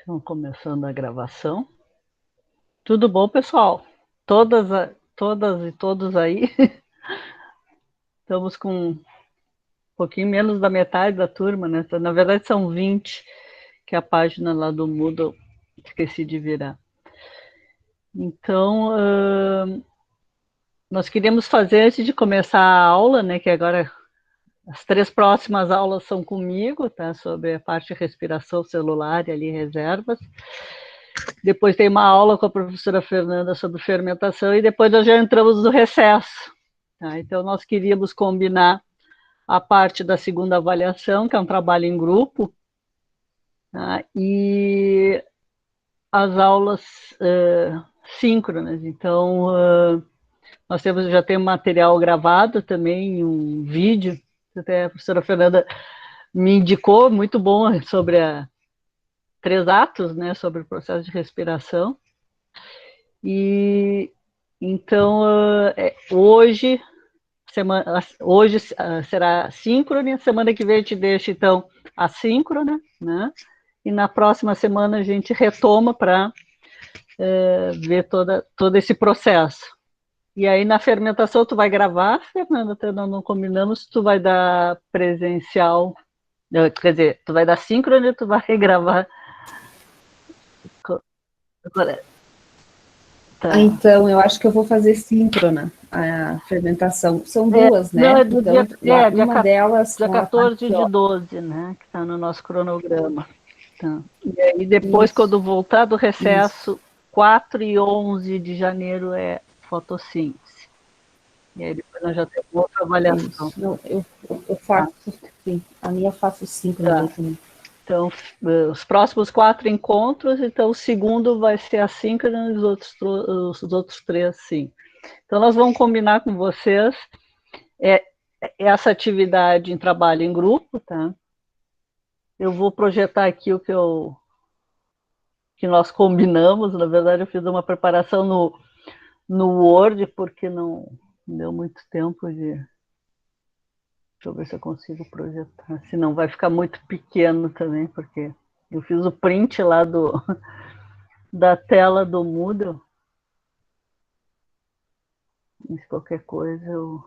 Então, começando a gravação. Tudo bom, pessoal? Todas e todos aí. Estamos com um pouquinho menos da metade da turma, né? Na verdade, são 20, que é a página lá do Moodle esqueci de virar. Então, nós queríamos fazer antes de começar a aula, né? Que agora as 3 próximas aulas são comigo, tá? Sobre a parte de respiração celular e ali reservas. Depois tem uma aula com a professora Fernanda sobre fermentação e depois nós já entramos no recesso. Tá? Então, nós queríamos combinar a parte da segunda avaliação, que é um trabalho em grupo, tá? E as aulas síncronas. Então, nós já temos material gravado também, um vídeo, até a professora Fernanda me indicou, muito bom, sobre 3 atos, né, sobre o processo de respiração. E então, hoje será síncrona, semana que vem a gente deixa, então, assíncrona, né? E na próxima semana a gente retoma para ver todo esse processo. E aí na fermentação tu vai gravar, Fernanda, não combinamos, tu vai dar presencial, quer dizer, tu vai dar síncrona e tu vai gravar. Tá. Então, eu acho que eu vou fazer síncrona a fermentação. São duas, Não, né? é do Então, lá, dia, uma delas, dia ela tá 14 aqui, de ó. 12, né? Que está no nosso cronograma. Tá. E aí depois, Isso, quando voltar do isso. recesso, 4 e 11 de janeiro é fotossíntese. E aí depois nós já temos outra avaliação. Isso. Não, eu Tá? faço, sim. A minha eu faço síncrona daí Tá. também. Então, os próximos 4 encontros, então o segundo vai ser assíncrono e os outros 3, sim. Então, nós vamos combinar com vocês é, essa atividade em trabalho em grupo, tá? Eu vou projetar aqui o que nós combinamos. Na verdade, eu fiz uma preparação no Word, porque não deu muito tempo de. Deixa eu ver se eu consigo projetar. Senão vai ficar muito pequeno também, porque eu fiz o print lá da tela do Moodle. Mas qualquer coisa eu.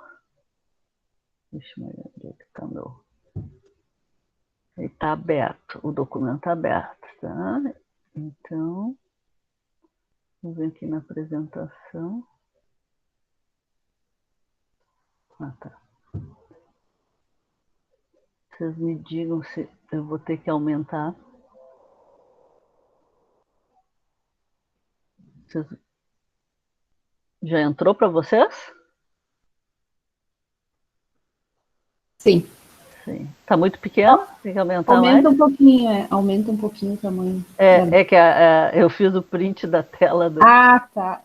Deixa eu ver onde é que está meu. Ele está aberto, o documento está aberto, tá? Então, vamos ver aqui na apresentação. Ah, tá. Vocês me digam se eu vou ter que aumentar. Vocês... Já entrou para vocês? Sim. Sim. Está muito pequeno? Tem que aumentar mais? Aumenta um pouquinho o tamanho. É que eu fiz o print da tela, Ah, tá.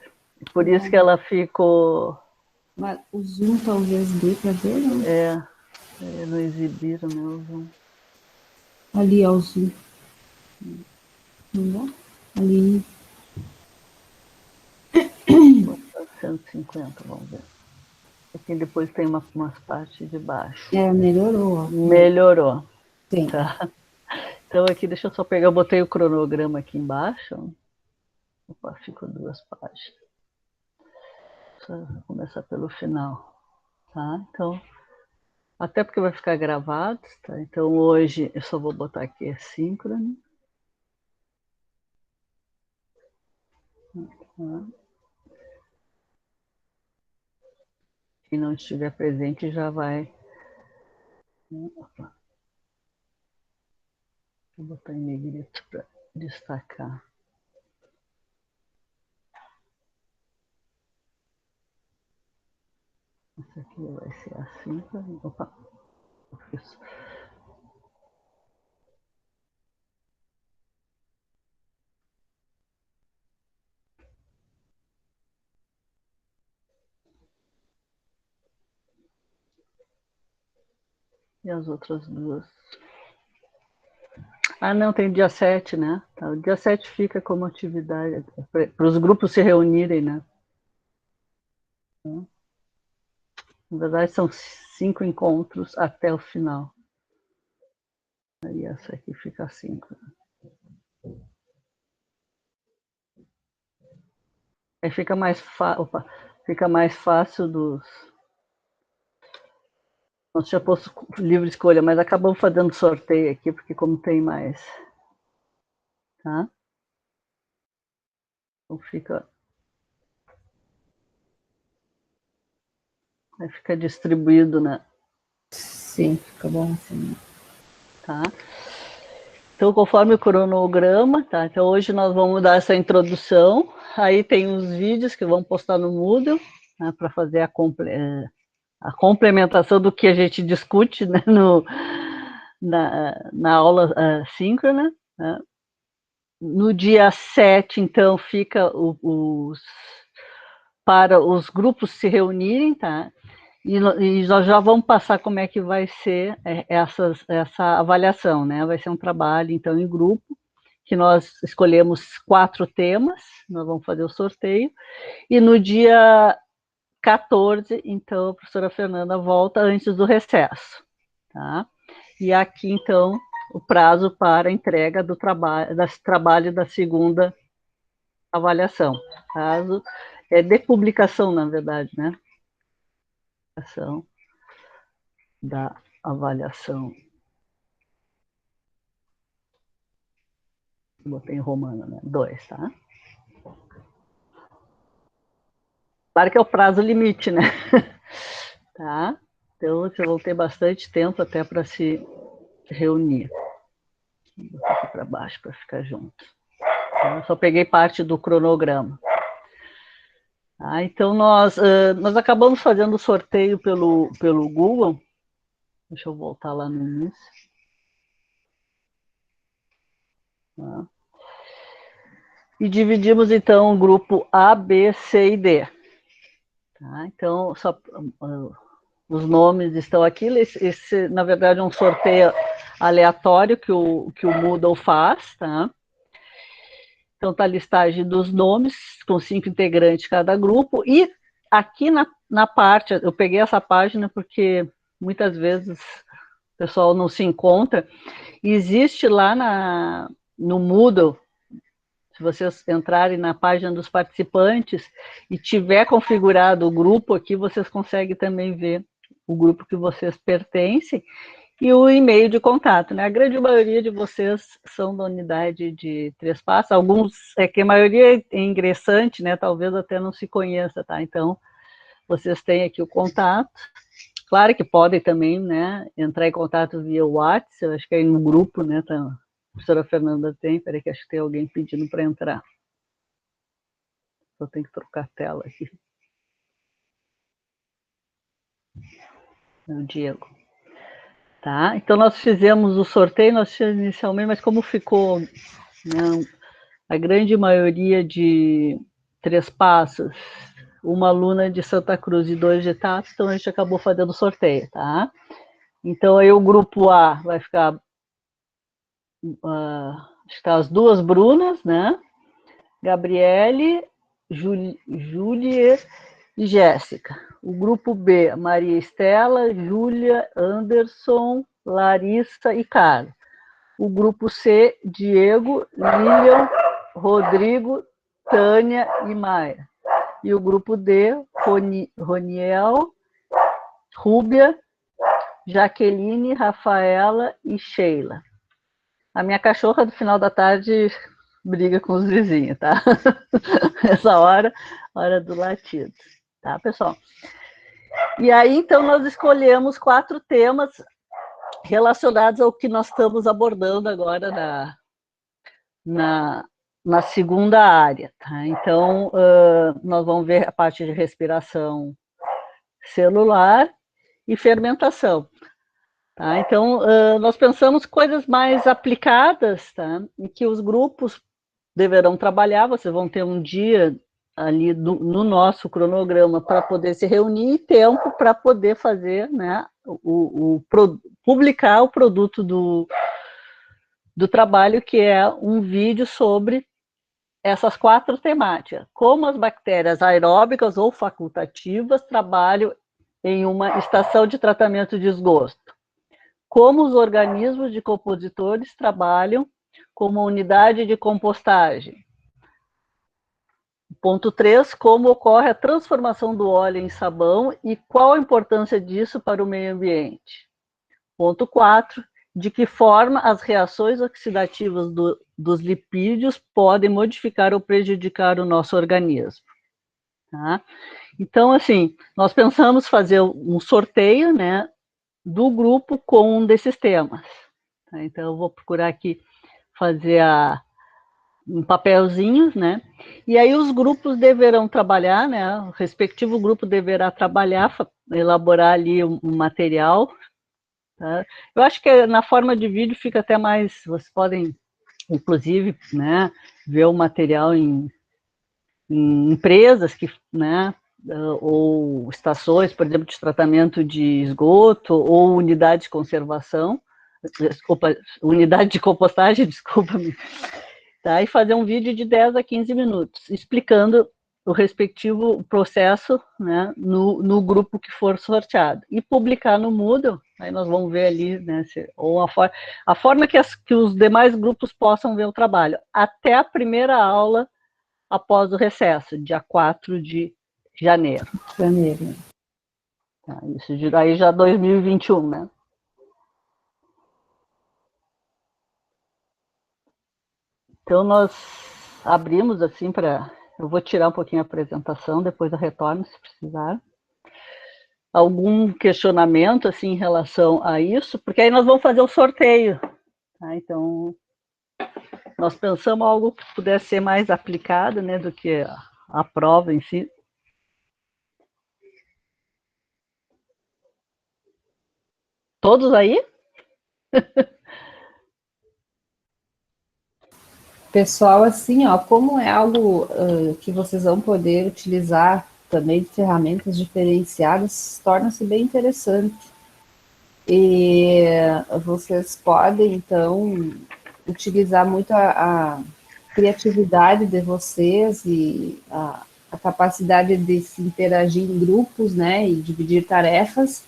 por isso Não, que ela ficou. mas o zoom talvez dê para ver, não? Não exibiram meu zoom. Ali é o zoom. Não dá? Ali. 150, vamos ver. Aqui depois tem umas partes de baixo. É, melhorou, ó. Melhorou. Tem. Tá. Então aqui, deixa eu só pegar, eu botei o cronograma aqui embaixo. Opa, ficou 2 páginas. Vou começar pelo final. Tá? Então, até porque vai ficar gravado, tá? Então hoje eu só vou botar aqui síncrono. Tá? Quem não estiver presente já vai. Opa. Vou botar em negrito para destacar. Essa aqui vai ser a síncrono. Opa, isso. E as outras duas. Ah, não, tem dia 7, né? Tá, o dia 7 fica como atividade para os grupos se reunirem, né? Na verdade, são 5 encontros até o final. Aí essa aqui fica 5. Aí fica mais, fica mais fácil dos... Nós tinha posto livre escolha, mas acabamos fazendo sorteio aqui, porque como tem mais... Tá? Então fica... Aí fica distribuído, né? Sim, fica bom assim. Tá? Então, conforme o cronograma, tá? Então, hoje nós vamos dar essa introdução. Aí tem os vídeos que vamos postar no Moodle, né, para fazer a complementação do que a gente discute, né, na aula síncrona. Né? No dia 7, então, fica para os grupos se reunirem, tá? E nós já vamos passar como é que vai ser essa avaliação, né? Vai ser um trabalho, então, em grupo, que nós escolhemos 4 temas, nós vamos fazer o sorteio, e no dia 14, então, a professora Fernanda volta antes do recesso, tá? E aqui, então, o prazo para a entrega do trabalho da segunda avaliação. Caso de publicação, na verdade, né? Publicação da avaliação. Botei em romano, né? 2, tá? Claro que é o prazo limite, né? Tá? Então, eu vou ter bastante tempo até para se reunir. Vou botar aqui para baixo para ficar junto. Eu só peguei parte do cronograma. Tá? Então, nós acabamos fazendo o sorteio pelo Google. Deixa eu voltar lá no início. Tá? E dividimos, então, o grupo A, B, C e D. Tá? Então, os nomes estão aqui. Esse, na verdade, é um sorteio aleatório que o Moodle faz. Tá? Então, está a listagem dos nomes, com 5 integrantes cada grupo. E aqui na parte, eu peguei essa página porque muitas vezes o pessoal não se encontra. Existe lá no Moodle, se vocês entrarem na página dos participantes e tiver configurado o grupo aqui, vocês conseguem também ver o grupo que vocês pertencem e o e-mail de contato, né? A grande maioria de vocês são da unidade de Três Passos, alguns, que a maioria é ingressante, né? Talvez até não se conheça, tá? Então, vocês têm aqui o contato. Claro que podem também, né, entrar em contato via WhatsApp, eu acho que aí no grupo, né, tá, a professora Fernanda tem, peraí que acho que tem alguém pedindo para entrar. Só tenho que trocar a tela aqui. É o Diego. Tá, então nós fizemos o sorteio, nós fizemos inicialmente, mas como ficou, né, a grande maioria de Três Passos, uma aluna de Santa Cruz e 2 de Tato, então a gente acabou fazendo o sorteio, tá? Então aí o grupo A vai ficar, acho que as 2 Brunas, né? Gabriele, Júlia e Jéssica. O grupo B, Maria Estela, Júlia, Anderson, Larissa e Carla. O grupo C, Diego, Lilian, Rodrigo, Tânia e Maia. E o grupo D, Roniel, Rúbia, Jaqueline, Rafaela e Sheila. A minha cachorra, no final da tarde, briga com os vizinhos, tá? Essa hora do latido, tá, pessoal? E aí, então, nós escolhemos 4 temas relacionados ao que nós estamos abordando agora na segunda área, tá? Então, nós vamos ver a parte de respiração celular e fermentação. Tá? Então, nós pensamos coisas mais aplicadas, tá? Em que os grupos deverão trabalhar, vocês vão ter um dia ali no nosso cronograma para poder se reunir e tempo para poder fazer, né, publicar o produto do trabalho, que é um vídeo sobre essas 4 temáticas. Como as bactérias aeróbicas ou facultativas trabalham em uma estação de tratamento de esgoto. Como os organismos de compositores trabalham como unidade de compostagem. Ponto 3, como ocorre a transformação do óleo em sabão e qual a importância disso para o meio ambiente. Ponto 4, de que forma as reações oxidativas dos lipídios podem modificar ou prejudicar o nosso organismo. Tá? Então, assim, nós pensamos fazer um sorteio, né, do grupo com um desses temas. Tá? Então, eu vou procurar aqui fazer um papelzinho, né? E aí os grupos deverão trabalhar, né? O respectivo grupo deverá trabalhar, elaborar ali um material. Tá? Eu acho que na forma de vídeo fica até mais. Vocês podem, inclusive, né, ver o material em empresas que, né, ou estações, por exemplo, de tratamento de esgoto ou unidade de conservação, desculpa, unidade de compostagem, desculpa-me, tá? E fazer um vídeo de 10 a 15 minutos, explicando o respectivo processo, né, no grupo que for sorteado. E publicar no Moodle, aí nós vamos ver ali, né, ou a forma que os demais grupos possam ver o trabalho, até a primeira aula após o recesso, dia 4 de janeiro. Janeiro. Tá, isso aí já 2021, né? Então, nós abrimos assim para... Eu vou tirar um pouquinho a apresentação, depois eu retorno, se precisar. Algum questionamento, assim, em relação a isso? Porque aí nós vamos fazer o sorteio. Tá? Então, nós pensamos algo que pudesse ser mais aplicado, né, do que a prova em si. Todos aí? Pessoal, assim, ó, como é algo que vocês vão poder utilizar também de ferramentas diferenciadas, torna-se bem interessante. E vocês podem, então, utilizar muito a criatividade de vocês e a capacidade de se interagir em grupos, né, e dividir tarefas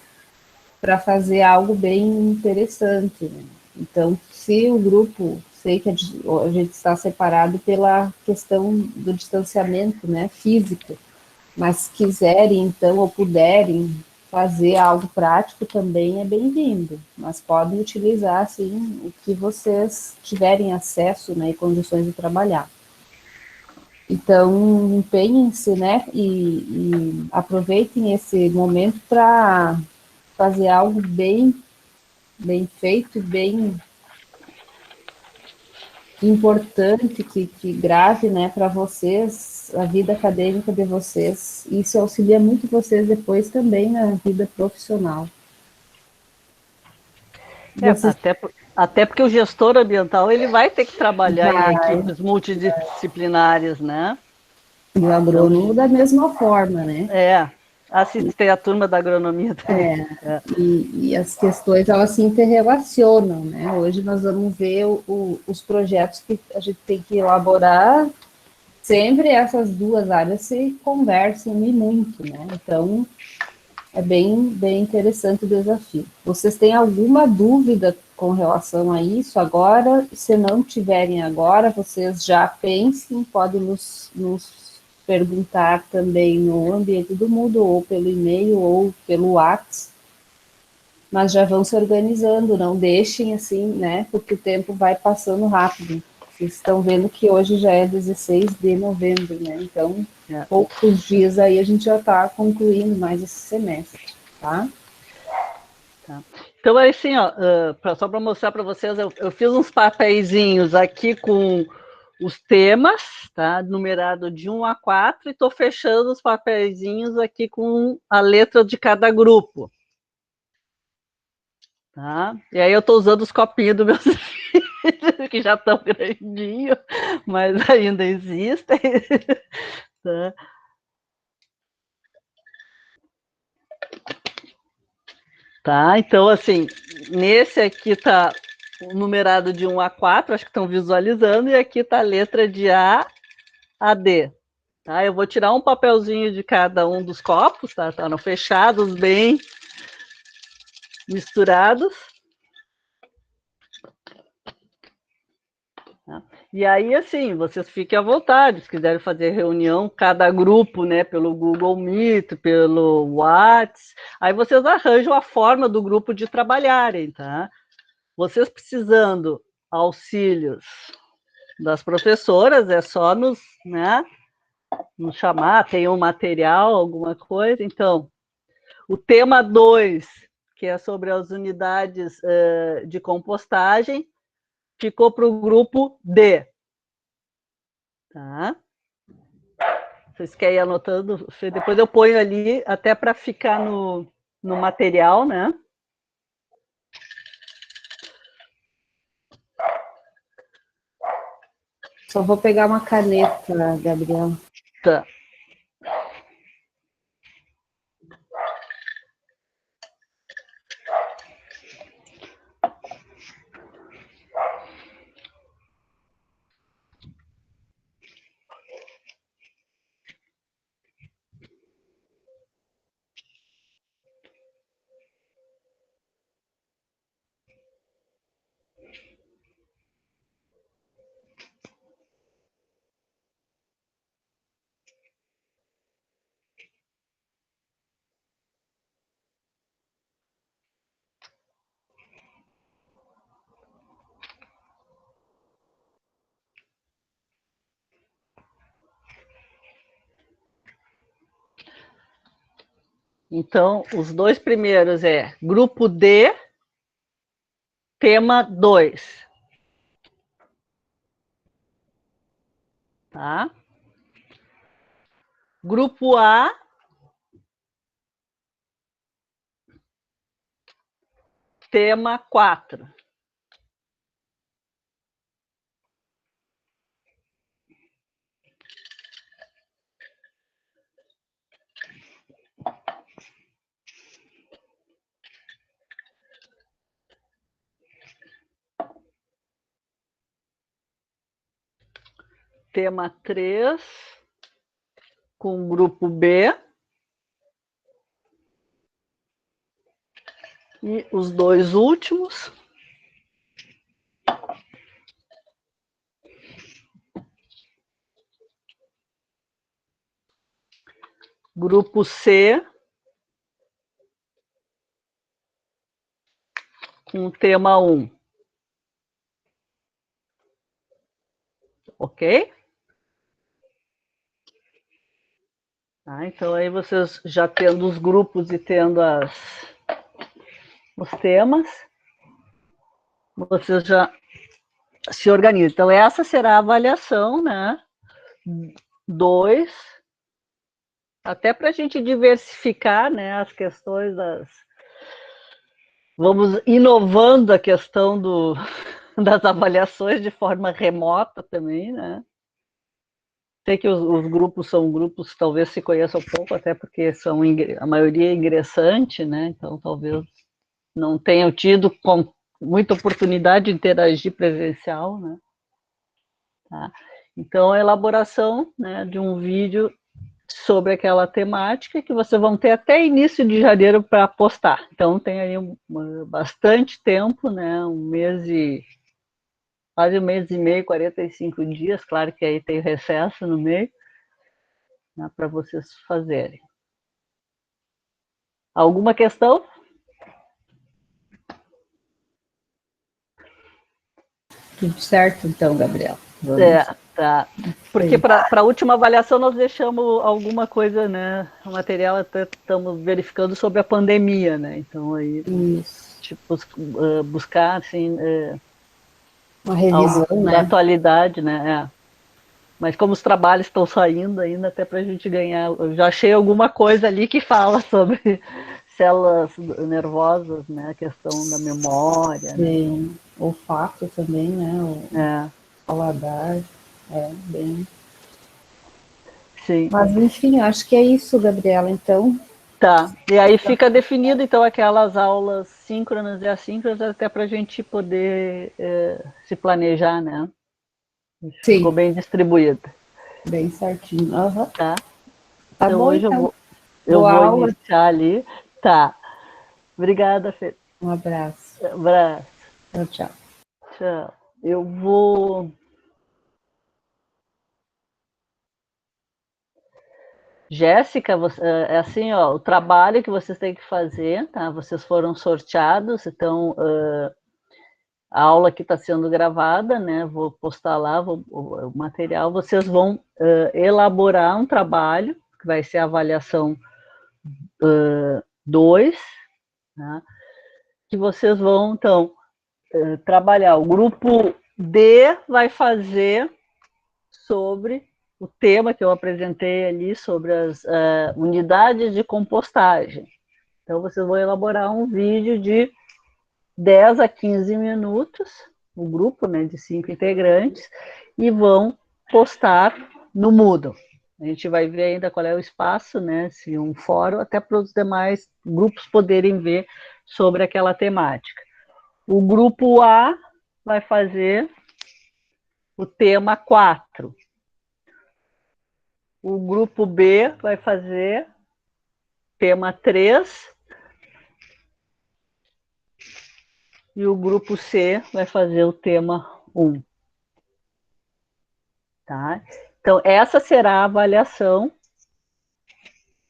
para fazer algo bem interessante, né? Então, se o grupo, sei que a gente está separado pela questão do distanciamento, né, físico, mas quiserem, então, ou puderem fazer algo prático também é bem-vindo, mas podem utilizar, assim, o que vocês tiverem acesso, né, e condições de trabalhar. Então, empenhem-se, né, e aproveitem esse momento para fazer algo bem feito, bem importante, que grave, né, para vocês, a vida acadêmica de vocês. Isso auxilia muito vocês depois também na vida profissional. Vocês Até porque o gestor ambiental ele vai ter que trabalhar em vai, equipes multidisciplinares, né? e o Então, agrônomo da mesma forma, né? tem a turma da agronomia também. E as questões elas se interrelacionam, né? Hoje nós vamos ver os projetos que a gente tem que elaborar. Sempre essas duas áreas se conversam e muito, né? Então, é bem interessante o desafio. Vocês têm alguma dúvida com relação a isso agora? Se não tiverem agora, vocês já pensem, podem nos perguntar também no ambiente do Moodle, ou pelo e-mail, ou pelo WhatsApp, mas já vão se organizando, não deixem assim, né? Porque o tempo vai passando rápido. Vocês estão vendo que hoje já é 16 de novembro, né? Então, poucos dias aí a gente já está concluindo mais esse semestre, tá? Então, assim, ó, só para mostrar para vocês, eu fiz uns papeizinhos aqui com os temas, tá? Numerado de 1 a 4, e estou fechando os papeizinhos aqui com a letra de cada grupo. Tá? E aí eu estou usando os copinhos dos meus filhos, que já estão grandinhos, mas ainda existem. Tá? Tá, então assim, nesse aqui tá o numerado de 1 a 4, acho que estão visualizando, e aqui tá a letra de A a D. Tá? Eu vou tirar um papelzinho de cada um dos copos, tá? Estão fechados, bem misturados. Tá? E aí, assim, vocês fiquem à vontade, se quiserem fazer reunião, cada grupo, né, pelo Google Meet, pelo Whats, aí vocês arranjam a forma do grupo de trabalharem, tá? Vocês precisando auxílios das professoras, é só né, nos chamar, tem um material, alguma coisa. Então, o tema 2, que é sobre as unidades de compostagem, ficou para o grupo D. Tá? Vocês querem ir anotando? Depois eu ponho ali, até para ficar no material, né? Só vou pegar uma caneta, Gabriela. Tá. Então, os dois primeiros é grupo D, tema 2. Tá? Grupo A, tema 4. Tema 3, com o grupo B. E os dois últimos. Grupo C, com o tema 1. Ok? Tá, então, aí vocês já tendo os grupos e tendo os temas, vocês já se organizam. Então, essa será a avaliação, né? 2, até para a gente diversificar, né, as questões Vamos inovando a questão das avaliações de forma remota também, né? Sei que os grupos são grupos, talvez se conheçam pouco, até porque são a maioria é ingressante, né? Então, talvez não tenham tido muita oportunidade de interagir presencial, né? Tá? Então, a elaboração, né, de um vídeo sobre aquela temática que vocês vão ter até início de janeiro para postar. Então, tem aí bastante tempo, né? Quase um mês e meio, 45 dias, claro que aí tem recesso no meio, né, para vocês fazerem. Alguma questão? Tudo certo, então, Gabriela. Tá. Porque para a última avaliação nós deixamos alguma coisa, né? O material até estamos verificando sobre a pandemia, né? Então aí, tipo, buscar assim, uma revisão, algo né? da atualidade, né? Mas como os trabalhos estão saindo ainda, até para a gente ganhar, eu já achei alguma coisa ali que fala sobre células nervosas, né? A questão da memória. Sim. Né? Olfato também, né? O paladar, bem. Sim. Mas enfim, acho que é isso, Gabriela. Então. Tá. E aí fica definido, então, aquelas aulas síncronas e assíncronas, até para a gente poder se planejar, né? Sim. Ficou bem distribuído. Bem certinho. Uhum. Tá. Tá então bom, hoje então. eu vou iniciar ali. Tá. Obrigada, Fê. Um abraço. Abraço. Tchau. Tchau. Eu vou Jéssica, é assim, ó, o trabalho que vocês têm que fazer, tá? Vocês foram sorteados, então a aula que está sendo gravada, né? Vou postar lá o material. Vocês vão elaborar um trabalho, que vai ser a avaliação 2, tá? Que vocês vão, então, trabalhar. O grupo D vai fazer sobre o tema que eu apresentei ali, sobre as unidades de compostagem. Então, vocês vão elaborar um vídeo de 10 a 15 minutos, um grupo, né, de 5 integrantes, e vão postar no Moodle. A gente vai ver ainda qual é o espaço, né, se um fórum, até para os demais grupos poderem ver sobre aquela temática. O grupo A vai fazer o tema 4. O grupo B vai fazer tema 3. E o grupo C vai fazer o tema 1. Tá? Então, essa será a avaliação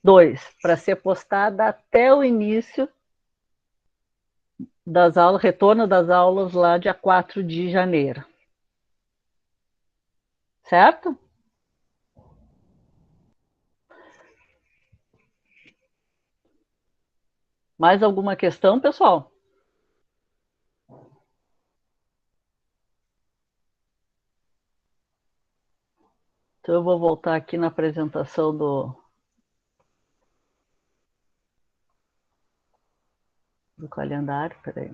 2, para ser postada até o início das aulas, retorno das aulas lá dia 4 de janeiro. Certo? Mais alguma questão, pessoal? Então, eu vou voltar aqui na apresentação do calendário. Peraí.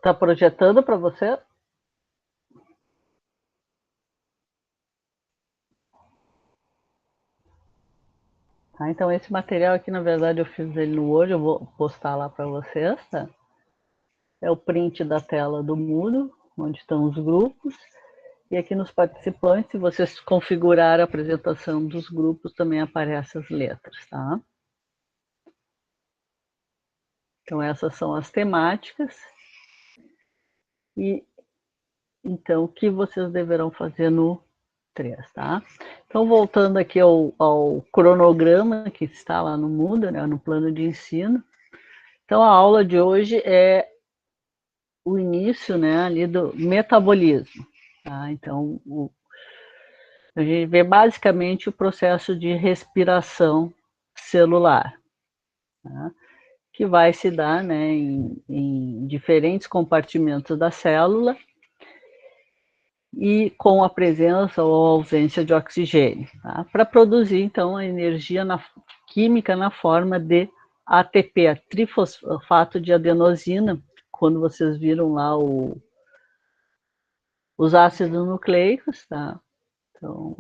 Tá projetando para você? Tá, então, esse material aqui, na verdade, eu fiz ele no Word, eu vou postar lá para vocês, tá? É o print da tela do Moodle, onde estão os grupos. E aqui nos participantes, se vocês configurar a apresentação dos grupos, também aparecem as letras, tá? Então, essas são as temáticas. E, então, o que vocês deverão fazer no 3, tá? Então, voltando aqui ao cronograma que está lá no Moodle, né, no plano de ensino. Então, a aula de hoje é o início, né, ali do metabolismo, tá? Então, a gente vê basicamente o processo de respiração celular, tá? Que vai se dar, né, em diferentes compartimentos da célula e com a presença ou ausência de oxigênio, tá? Para produzir, então, a energia química na forma de ATP, a trifosfato de adenosina, quando vocês viram lá os ácidos nucleicos, tá? Então,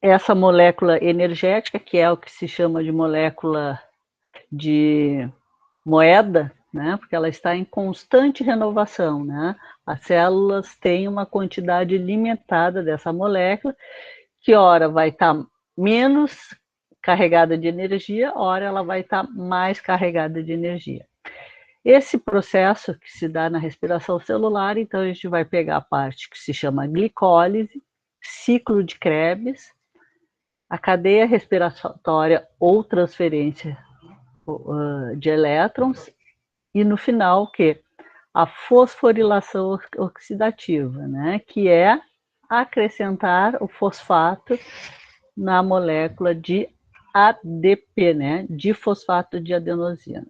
essa molécula energética, que é o que se chama de molécula de moeda, né? Porque ela está em constante renovação, né? As células têm uma quantidade limitada dessa molécula, que ora vai estar menos carregada de energia, ora ela vai estar mais carregada de energia. Esse processo que se dá na respiração celular, então a gente vai pegar a parte que se chama glicólise, ciclo de Krebs, a cadeia respiratória ou transferência de elétrons, e no final o quê? A fosforilação oxidativa, né? Que é acrescentar o fosfato na molécula de ADP, né? Difosfato de adenosina.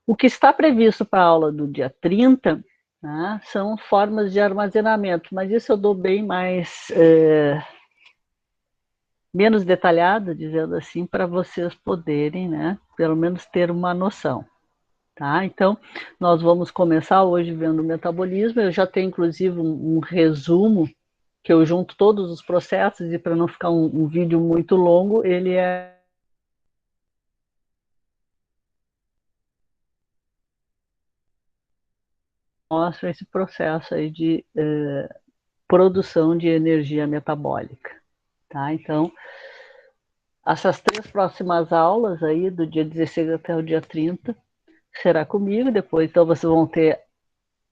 O que está previsto para a aula do dia 30, né, são formas de armazenamento, mas isso eu dou bem mais menos detalhado, dizendo assim, para vocês poderem, né, pelo menos ter uma noção. Tá? Então, nós vamos começar hoje vendo o metabolismo. Eu já tenho, inclusive, um resumo, que eu junto todos os processos, e para não ficar um vídeo muito longo, ele é mostram esse processo aí de produção de energia metabólica, tá? Então, essas 3 próximas aulas aí, do dia 16 até o dia 30, será comigo. Depois, então, vocês vão ter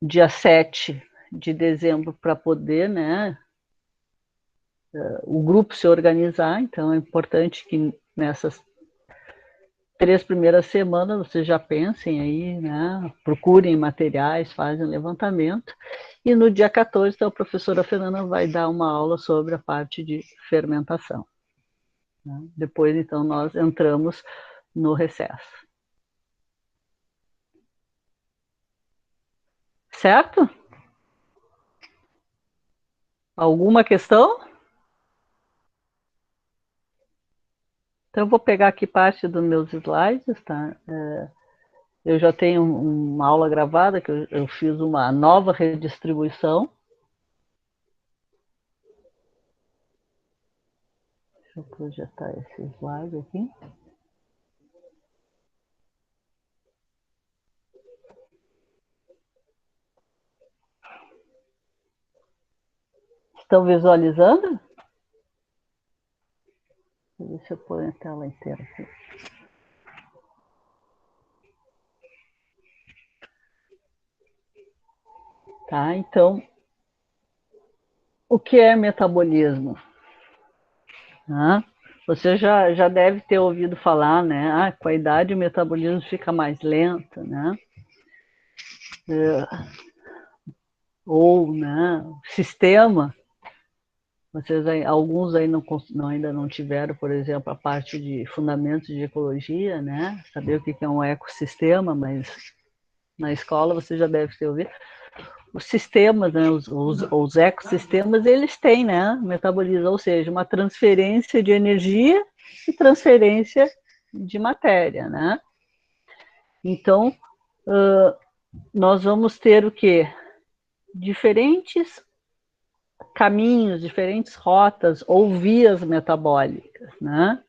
dia 7 de dezembro para poder, né, o grupo se organizar. Então, é importante que nessas 3 primeiras semanas vocês já pensem aí, né, procurem materiais, fazem um levantamento. E no dia 14, então, a professora Fernanda vai dar uma aula sobre a parte de fermentação, né? Depois, então, nós entramos no recesso. Certo? Alguma questão? Então, eu vou pegar aqui parte dos meus slides, tá? Eu já tenho uma aula gravada, que eu fiz uma nova redistribuição. Deixa eu projetar esse slide aqui. Estão visualizando? Deixa eu pôr a tela inteira aqui. Tá, então, o que é metabolismo? Você já deve ter ouvido falar, né? Com a idade o metabolismo fica mais lento, né? Ou, né, sistema. Vocês aí, alguns aí ainda não tiveram, por exemplo, a parte de fundamentos de ecologia, né? Saber o que é um ecossistema, mas na escola você já deve ter ouvido. Os sistemas, né, os ecossistemas, eles têm, né, metabolismo, ou seja, uma transferência de energia e transferência de matéria, né? Então, nós vamos ter o quê? Diferentes caminhos, diferentes rotas ou vias metabólicas, né?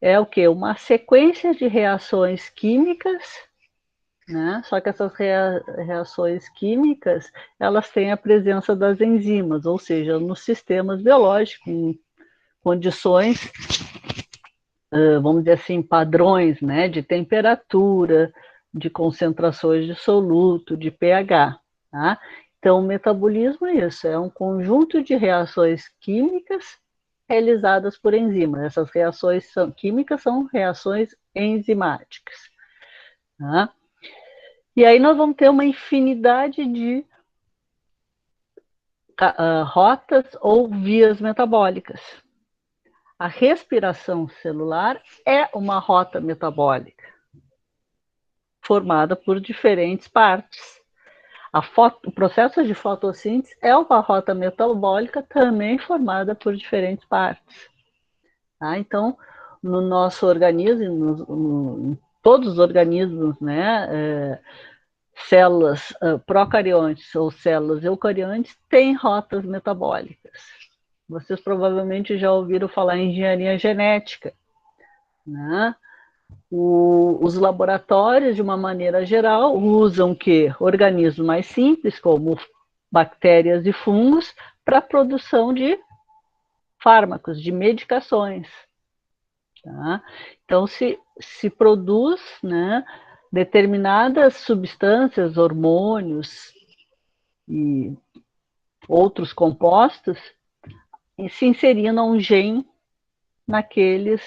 É o quê? Uma sequência de reações químicas, né? Só que essas reações químicas, elas têm a presença das enzimas, ou seja, nos sistemas biológicos, em condições, vamos dizer assim, padrões, né? De temperatura, de concentrações de soluto, de pH, tá? Então, o metabolismo é isso, é um conjunto de reações químicas realizadas por enzimas. Essas reações químicas são reações enzimáticas, tá? E aí nós vamos ter uma infinidade de rotas ou vias metabólicas. A respiração celular é uma rota metabólica, formada por diferentes partes. O processo de fotossíntese é uma rota metabólica também formada por diferentes partes. Tá? Então, no nosso organismo, em todos os organismos, né, células procariontes ou células eucariontes têm rotas metabólicas. Vocês provavelmente já ouviram falar em engenharia genética, né? Os laboratórios, de uma maneira geral, usam que organismos mais simples, como bactérias e fungos, para a produção de fármacos, de medicações. Tá? Então, se produz, né, determinadas substâncias, hormônios e outros compostos, e se inserindo um gene naqueles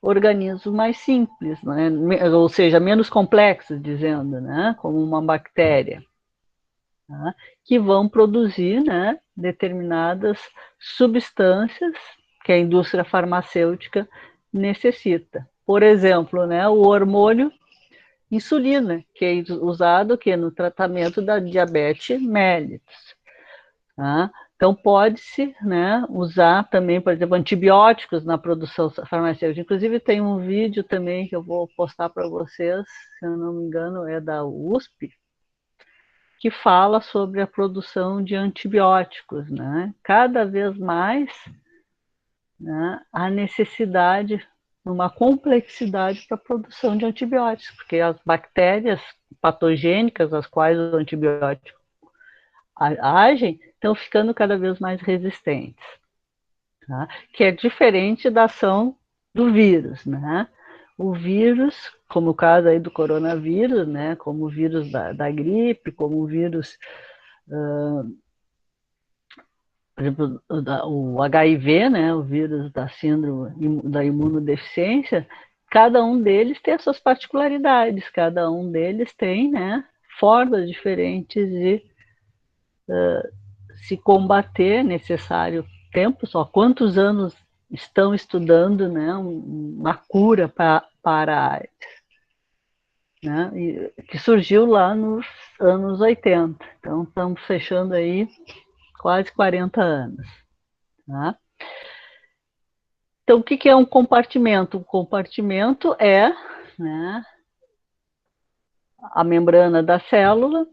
organismos mais simples, né? Ou seja, menos complexos, dizendo, né? Como uma bactéria, tá? Que vão produzir, né, determinadas substâncias que a indústria farmacêutica necessita. Por exemplo, né, o hormônio insulina, que é usado que no tratamento da diabetes mellitus. Tá? Então, pode-se, né, usar também, por exemplo, antibióticos na produção farmacêutica. Inclusive, tem um vídeo também que eu vou postar para vocês, se eu não me engano, é da USP, que fala sobre a produção de antibióticos, né? Cada vez mais, né, a necessidade, numa complexidade para a produção de antibióticos, porque as bactérias patogênicas, às quais o antibiótico agem, estão ficando cada vez mais resistentes, tá? Que é diferente da ação do vírus, né? O vírus, como o caso aí do coronavírus, né? Como o vírus da gripe, como o vírus, por exemplo, o HIV, né? O vírus da síndrome da imunodeficiência, cada um deles tem as suas particularidades, cada um deles tem, né, formas diferentes de se combater, necessário tempo, só quantos anos estão estudando, né, uma cura para a AIDS, né, que surgiu lá nos anos 80. Então, estamos fechando aí quase 40 anos. Tá? Então, o que é um compartimento? Um compartimento é, né, a membrana da célula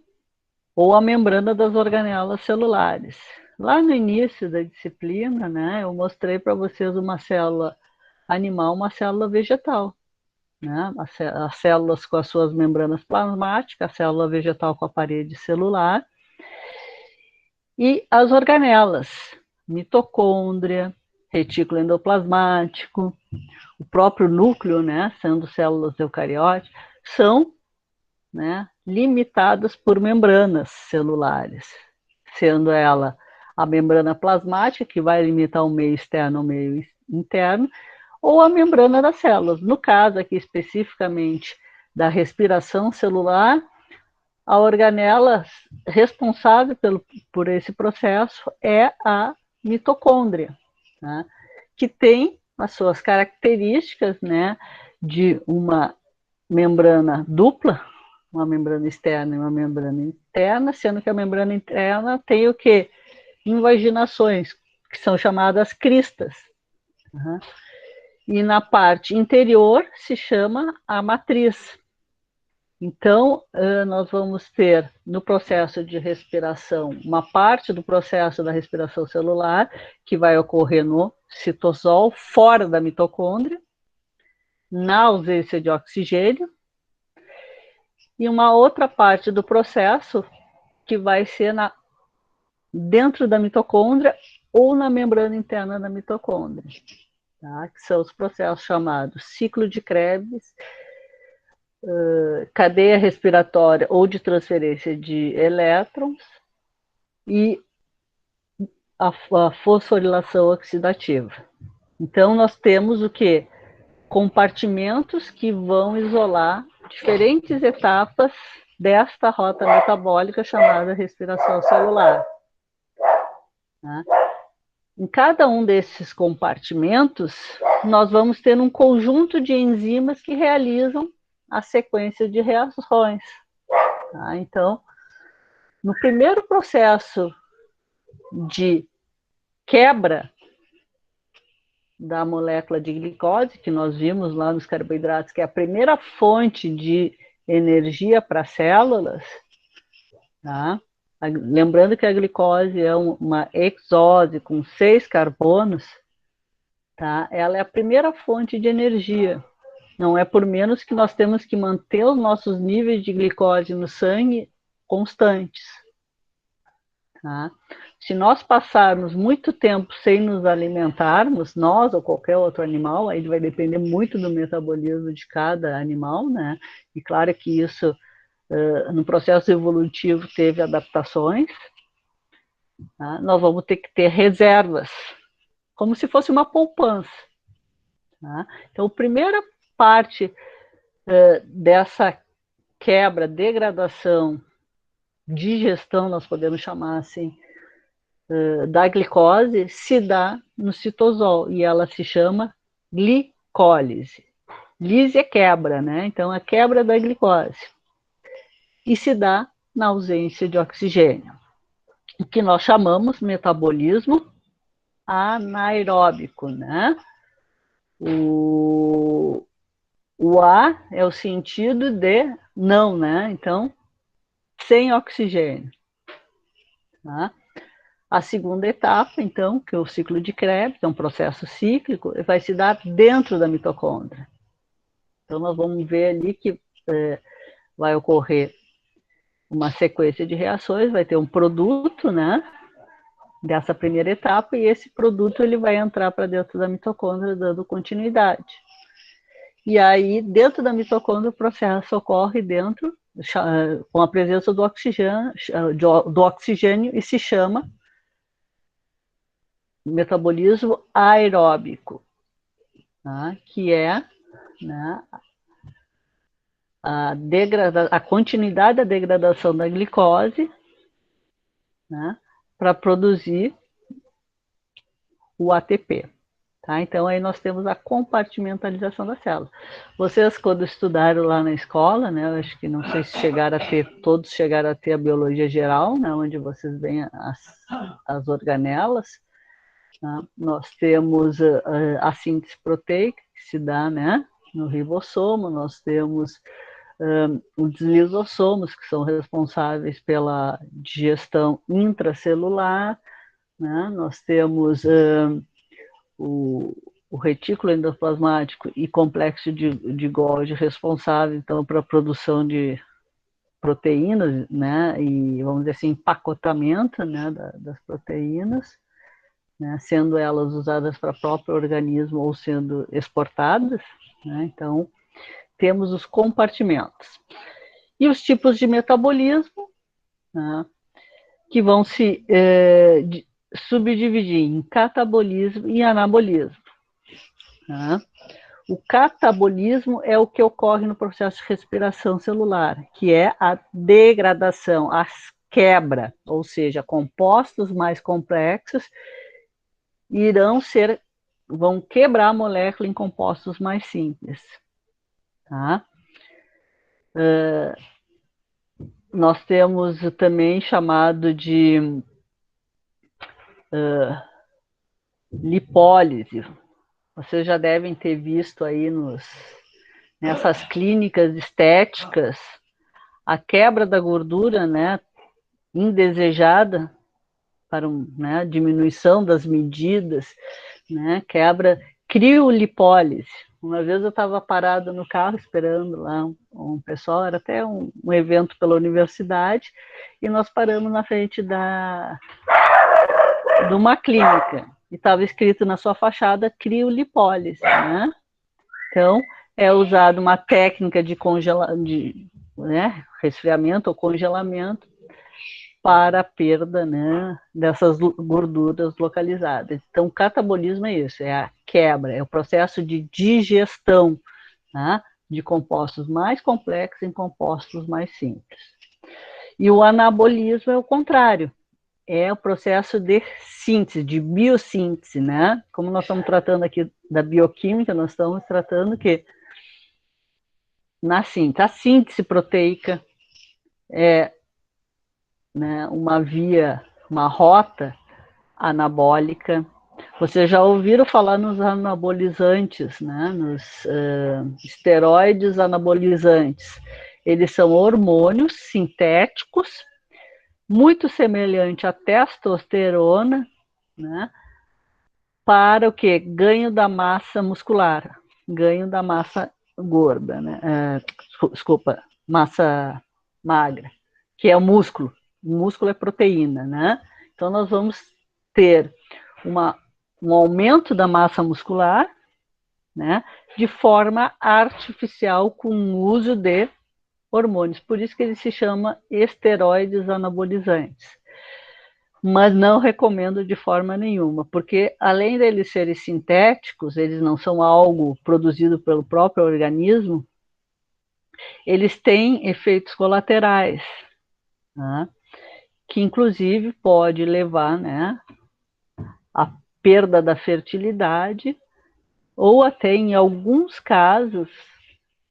ou a membrana das organelas celulares. Lá no início da disciplina, né, eu mostrei para vocês uma célula animal, uma célula vegetal. Né? As células com as suas membranas plasmáticas, a célula vegetal com a parede celular, e as organelas, mitocôndria, retículo endoplasmático, o próprio núcleo, né, sendo células eucarióticas, são, né, limitadas por membranas celulares, sendo ela a membrana plasmática, que vai limitar o meio externo ao meio interno, ou a membrana das células. No caso aqui especificamente da respiração celular, a organela responsável por esse processo é a mitocôndria, tá? Que tem as suas características, né, de uma membrana dupla, uma membrana externa e uma membrana interna, sendo que a membrana interna tem o quê? Invaginações, que são chamadas cristas. Uhum. E na parte interior se chama a matriz. Então, nós vamos ter no processo de respiração, uma parte do processo da respiração celular, que vai ocorrer no citosol, fora da mitocôndria, na ausência de oxigênio, e uma outra parte do processo que vai ser dentro da mitocôndria ou na membrana interna da mitocôndria, tá? Que são os processos chamados ciclo de Krebs, cadeia respiratória ou de transferência de elétrons e a fosforilação oxidativa. Então, nós temos o quê? Compartimentos que vão isolar diferentes etapas desta rota metabólica chamada respiração celular. Tá? Em cada um desses compartimentos, nós vamos ter um conjunto de enzimas que realizam a sequência de reações. Tá? Então, no primeiro processo de quebra da molécula de glicose, que nós vimos lá nos carboidratos, que é a primeira fonte de energia para as células, tá? Lembrando que a glicose é uma hexose com 6 carbonos, tá? Ela é a primeira fonte de energia. Não é por menos que nós temos que manter os nossos níveis de glicose no sangue constantes. Tá? Se nós passarmos muito tempo sem nos alimentarmos, nós ou qualquer outro animal, aí vai depender muito do metabolismo de cada animal, né? E claro que isso, no processo evolutivo, teve adaptações. Tá? Nós vamos ter que ter reservas, como se fosse uma poupança. Tá? Então, a primeira parte dessa quebra, degradação, digestão, nós podemos chamar assim, da glicose, se dá no citosol, e ela se chama glicólise. Lise é quebra, né? Então, a quebra da glicose. E se dá na ausência de oxigênio. O que nós chamamos metabolismo anaeróbico, né? O A é o sentido de não, né? Então, sem oxigênio. Tá? A segunda etapa, então, que é o ciclo de Krebs, é um processo cíclico, vai se dar dentro da mitocôndria. Então, nós vamos ver ali que vai ocorrer uma sequência de reações, vai ter um produto, né, dessa primeira etapa, e esse produto ele vai entrar para dentro da mitocôndria, dando continuidade. E aí, dentro da mitocôndria, o processo ocorre dentro, com a presença do oxigênio e se chama metabolismo aeróbico, né, que é, né, a continuidade da degradação da glicose, né, para produzir o ATP. Tá? Então, aí nós temos a compartimentalização da célula. Vocês, quando estudaram lá na escola, né, eu acho que não sei se todos chegaram a ter a biologia geral, né, onde vocês veem as organelas. Tá? Nós temos a síntese proteica, que se dá, né, no ribossomo, nós temos os lisossomos, que são responsáveis pela digestão intracelular, né? Nós temos o retículo endoplasmático e complexo de Golgi responsável, então, para a produção de proteínas, né? E, vamos dizer assim, empacotamento, né, das proteínas, né? Sendo elas usadas para o próprio organismo ou sendo exportadas, né? Então, temos os compartimentos. E os tipos de metabolismo, né, que vão se subdividir em catabolismo e anabolismo. Né? O catabolismo é o que ocorre no processo de respiração celular, que é a degradação, a quebra, ou seja, compostos mais complexos vão quebrar a molécula em compostos mais simples. Tá? Nós temos também chamado de lipólise. Vocês já devem ter visto aí nessas clínicas estéticas a quebra da gordura, né, indesejada para né, diminuição das medidas, né, criolipólise. Uma vez eu estava parado no carro esperando lá um pessoal, era até um evento pela universidade, e nós paramos na frente de uma clínica, e estava escrito na sua fachada criolipólise, né? Então, é usada uma técnica de resfriamento ou congelamento para a perda, né, dessas gorduras localizadas. Então, o catabolismo é isso, é a quebra, é o processo de digestão, né, de compostos mais complexos em compostos mais simples. E o anabolismo é o contrário, é o processo de síntese, de biossíntese, né? Como nós estamos tratando aqui da bioquímica, nós estamos tratando que na síntese, a síntese proteica é, né, uma rota anabólica. Vocês já ouviram falar nos anabolizantes, né? Nos esteroides anabolizantes. Eles são hormônios sintéticos, muito semelhante à testosterona, né? Para o quê? Ganho da massa muscular, ganho da massa gorda, né? Desculpa, massa magra, que é o músculo. O músculo é proteína, né? Então, nós vamos ter um aumento da massa muscular, né? De forma artificial com o uso de hormônios. Por isso que ele se chama esteroides anabolizantes. Mas não recomendo de forma nenhuma, porque além deles serem sintéticos, eles não são algo produzido pelo próprio organismo, eles têm efeitos colaterais, né, que inclusive pode levar, né, à perda da fertilidade, ou até, em alguns casos,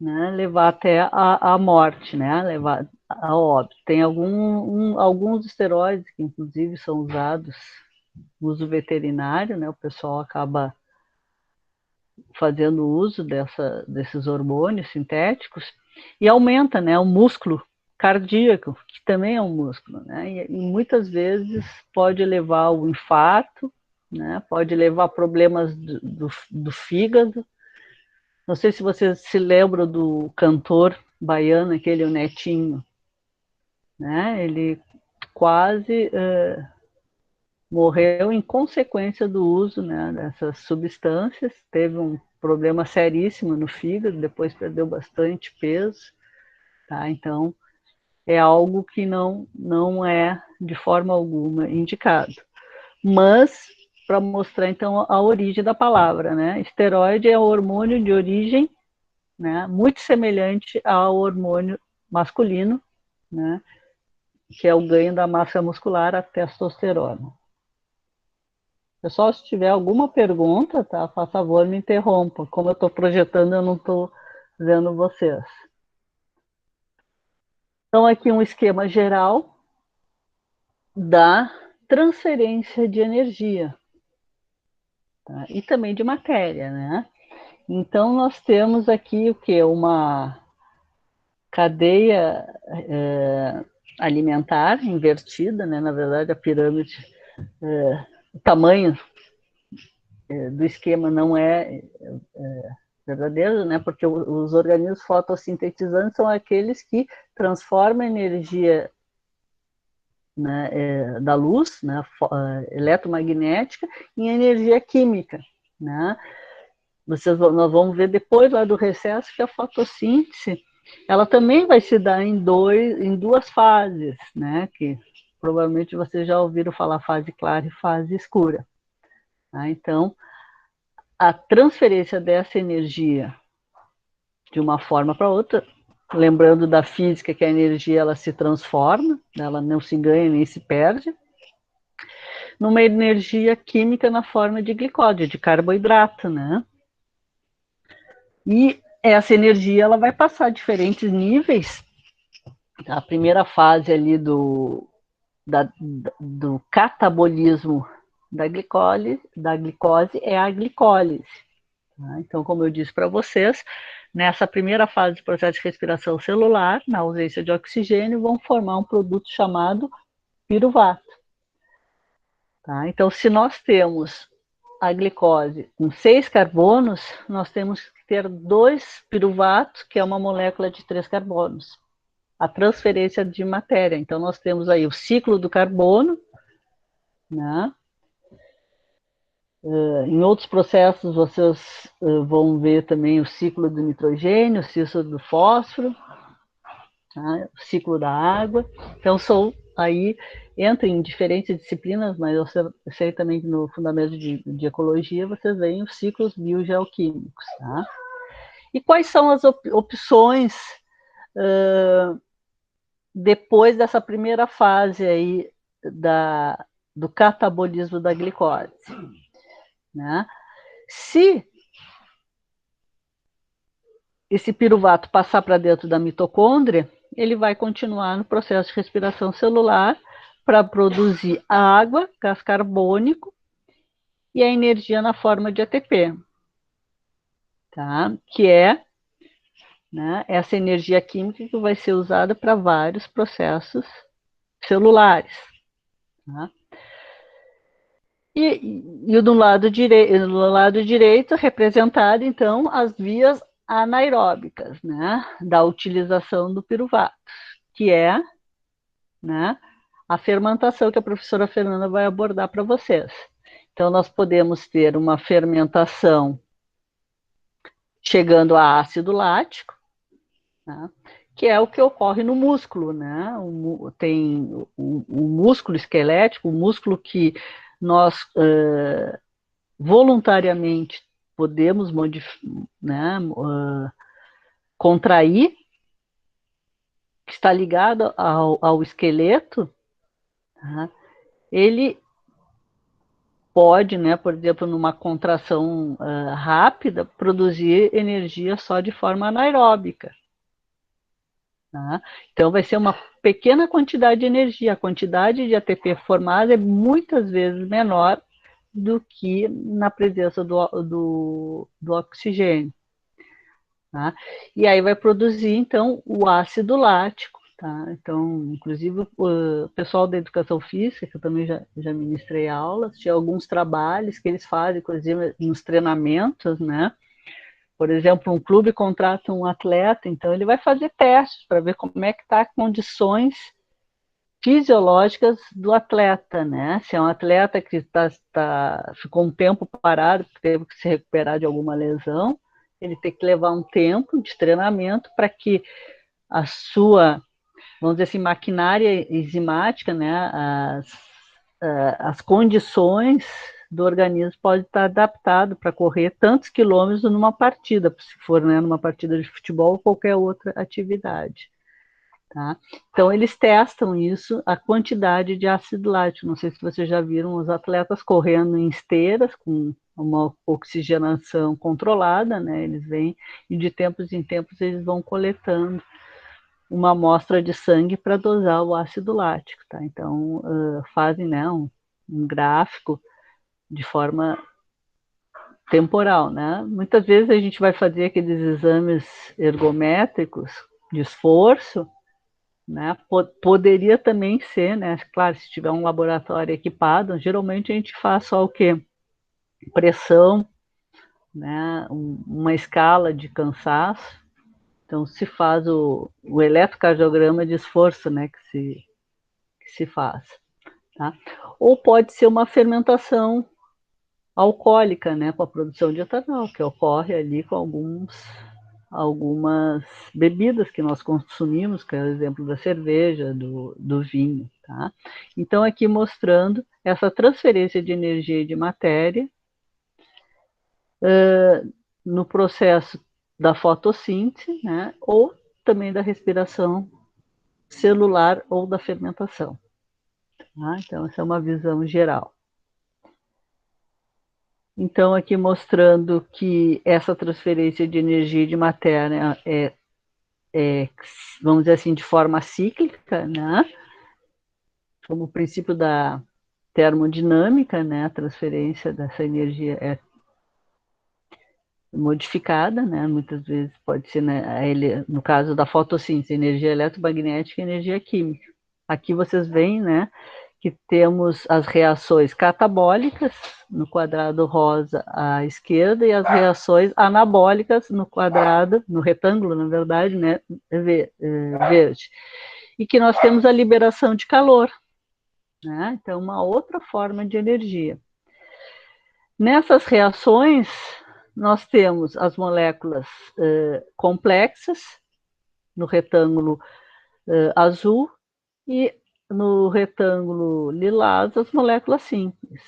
né, levar até a morte, né, levar a óbito. Tem alguns esteroides que, inclusive, são usados no uso veterinário, né, o pessoal acaba fazendo uso desses hormônios sintéticos e aumenta, né, o músculo cardíaco, que também é um músculo, né? E muitas vezes pode levar ao infarto, né? Pode levar a problemas do fígado. Não sei se vocês se lembram do cantor baiano, aquele o Netinho, né? Ele quase morreu em consequência do uso, né, dessas substâncias. Teve um problema seríssimo no fígado, depois perdeu bastante peso, tá? Então, é algo que não é de forma alguma indicado. Mas, para mostrar então a origem da palavra, né? Esteroide é um hormônio de origem, né, muito semelhante ao hormônio masculino, né, que é o ganho da massa muscular, a testosterona. Pessoal, se tiver alguma pergunta, tá, por favor, me interrompa. Como eu estou projetando, eu não estou vendo vocês. Então, aqui um esquema geral da transferência de energia, tá? E também de matéria, né? Então, nós temos aqui o que? Uma cadeia alimentar invertida, né? Na verdade, a pirâmide, o tamanho do esquema não é verdadeiro, né? Porque os organismos fotossintetizantes são aqueles que transformam a energia, né, da luz, né, eletromagnética, em energia química, né? Nós vamos ver depois lá do recesso que a fotossíntese ela também vai se dar em duas fases, né? Que provavelmente vocês já ouviram falar fase clara e fase escura. Tá? Então, a transferência dessa energia de uma forma para outra, lembrando da física que a energia ela se transforma, ela não se ganha nem se perde, numa energia química na forma de glicógeno, de carboidrato, né? E essa energia ela vai passar diferentes níveis. A primeira fase ali do catabolismo da glicose é a glicólise. Tá? Então, como eu disse para vocês, nessa primeira fase do processo de respiração celular, na ausência de oxigênio, vão formar um produto chamado piruvato. Tá? Então, se nós temos a glicose com 6 carbonos, nós temos que ter 2 piruvatos, que é uma molécula de 3 carbonos. A transferência de matéria. Então, nós temos aí o ciclo do carbono, né? Em outros processos, vocês vão ver também o ciclo do nitrogênio, o ciclo do fósforo, tá? O ciclo da água. Então, aí entra em diferentes disciplinas, mas eu sei também que no fundamento de ecologia vocês veem os ciclos biogeoquímicos. Tá? E quais são as opções depois dessa primeira fase aí do catabolismo da glicose? Né? Se esse piruvato passar para dentro da mitocôndria, ele vai continuar no processo de respiração celular para produzir água, gás carbônico e a energia na forma de ATP, tá? Que é, né, essa energia química que vai ser usada para vários processos celulares. Tá? E do lado direito, representado, então, as vias anaeróbicas, né, da utilização do piruvato, que é, né, a fermentação que a professora Fernanda vai abordar para vocês. Então, nós podemos ter uma fermentação chegando a ácido lático, né, que é o que ocorre no músculo, né? Tem o músculo esquelético, o músculo que nós voluntariamente podemos né, contrair, que está ligado ao esqueleto, tá? Ele pode, né, por exemplo, numa contração rápida, produzir energia só de forma anaeróbica. Tá? Então, vai ser uma pequena quantidade de energia. A quantidade de ATP formada é muitas vezes menor do que na presença do oxigênio. Tá? E aí vai produzir, então, o ácido lático, tá? Então, inclusive, o pessoal da educação física, que eu também já ministrei aulas, tinha alguns trabalhos que eles fazem, inclusive, nos treinamentos, né? Por exemplo, um clube contrata um atleta, então ele vai fazer testes para ver como é que está as condições fisiológicas do atleta, né? Se é um atleta que ficou um tempo parado, teve que se recuperar de alguma lesão, ele tem que levar um tempo de treinamento para que a sua, vamos dizer assim, maquinária enzimática, né? As condições do organismo pode estar adaptado para correr tantos quilômetros numa partida, se for, né, numa partida de futebol ou qualquer outra atividade. Tá? Então, eles testam isso, a quantidade de ácido lático. Não sei se vocês já viram os atletas correndo em esteiras, com uma oxigenação controlada, né? Eles vêm e de tempos em tempos eles vão coletando uma amostra de sangue para dosar o ácido lático. Tá? Então, fazem, né, um gráfico de forma temporal. Né? Muitas vezes a gente vai fazer aqueles exames ergométricos de esforço, né? Poderia também ser, né? Claro, se tiver um laboratório equipado, geralmente a gente faz só o quê? Pressão, né? Uma escala de cansaço. Então, se faz o eletrocardiograma de esforço, né? Que se faz. Tá? Ou pode ser uma fermentação alcoólica, né? Com a produção de etanol, que ocorre ali com algumas bebidas que nós consumimos, que é o exemplo da cerveja, do vinho. Tá? Então, aqui mostrando essa transferência de energia e de matéria no processo da fotossíntese, né? Ou também da respiração celular ou da fermentação. Tá? Então, essa é uma visão geral. Então, aqui mostrando que essa transferência de energia e de matéria vamos dizer assim, de forma cíclica, né? Como o princípio da termodinâmica, né? A transferência dessa energia é modificada, né? Muitas vezes pode ser, né, no caso da fotossíntese, energia eletromagnética e energia química. Aqui vocês veem, né, que temos as reações catabólicas no quadrado rosa à esquerda e as reações anabólicas no quadrado, no retângulo, na verdade, né, verde. E que nós temos a liberação de calor, né? Então, uma outra forma de energia. Nessas reações, nós temos as moléculas complexas, no retângulo azul, e no retângulo lilás, as moléculas simples.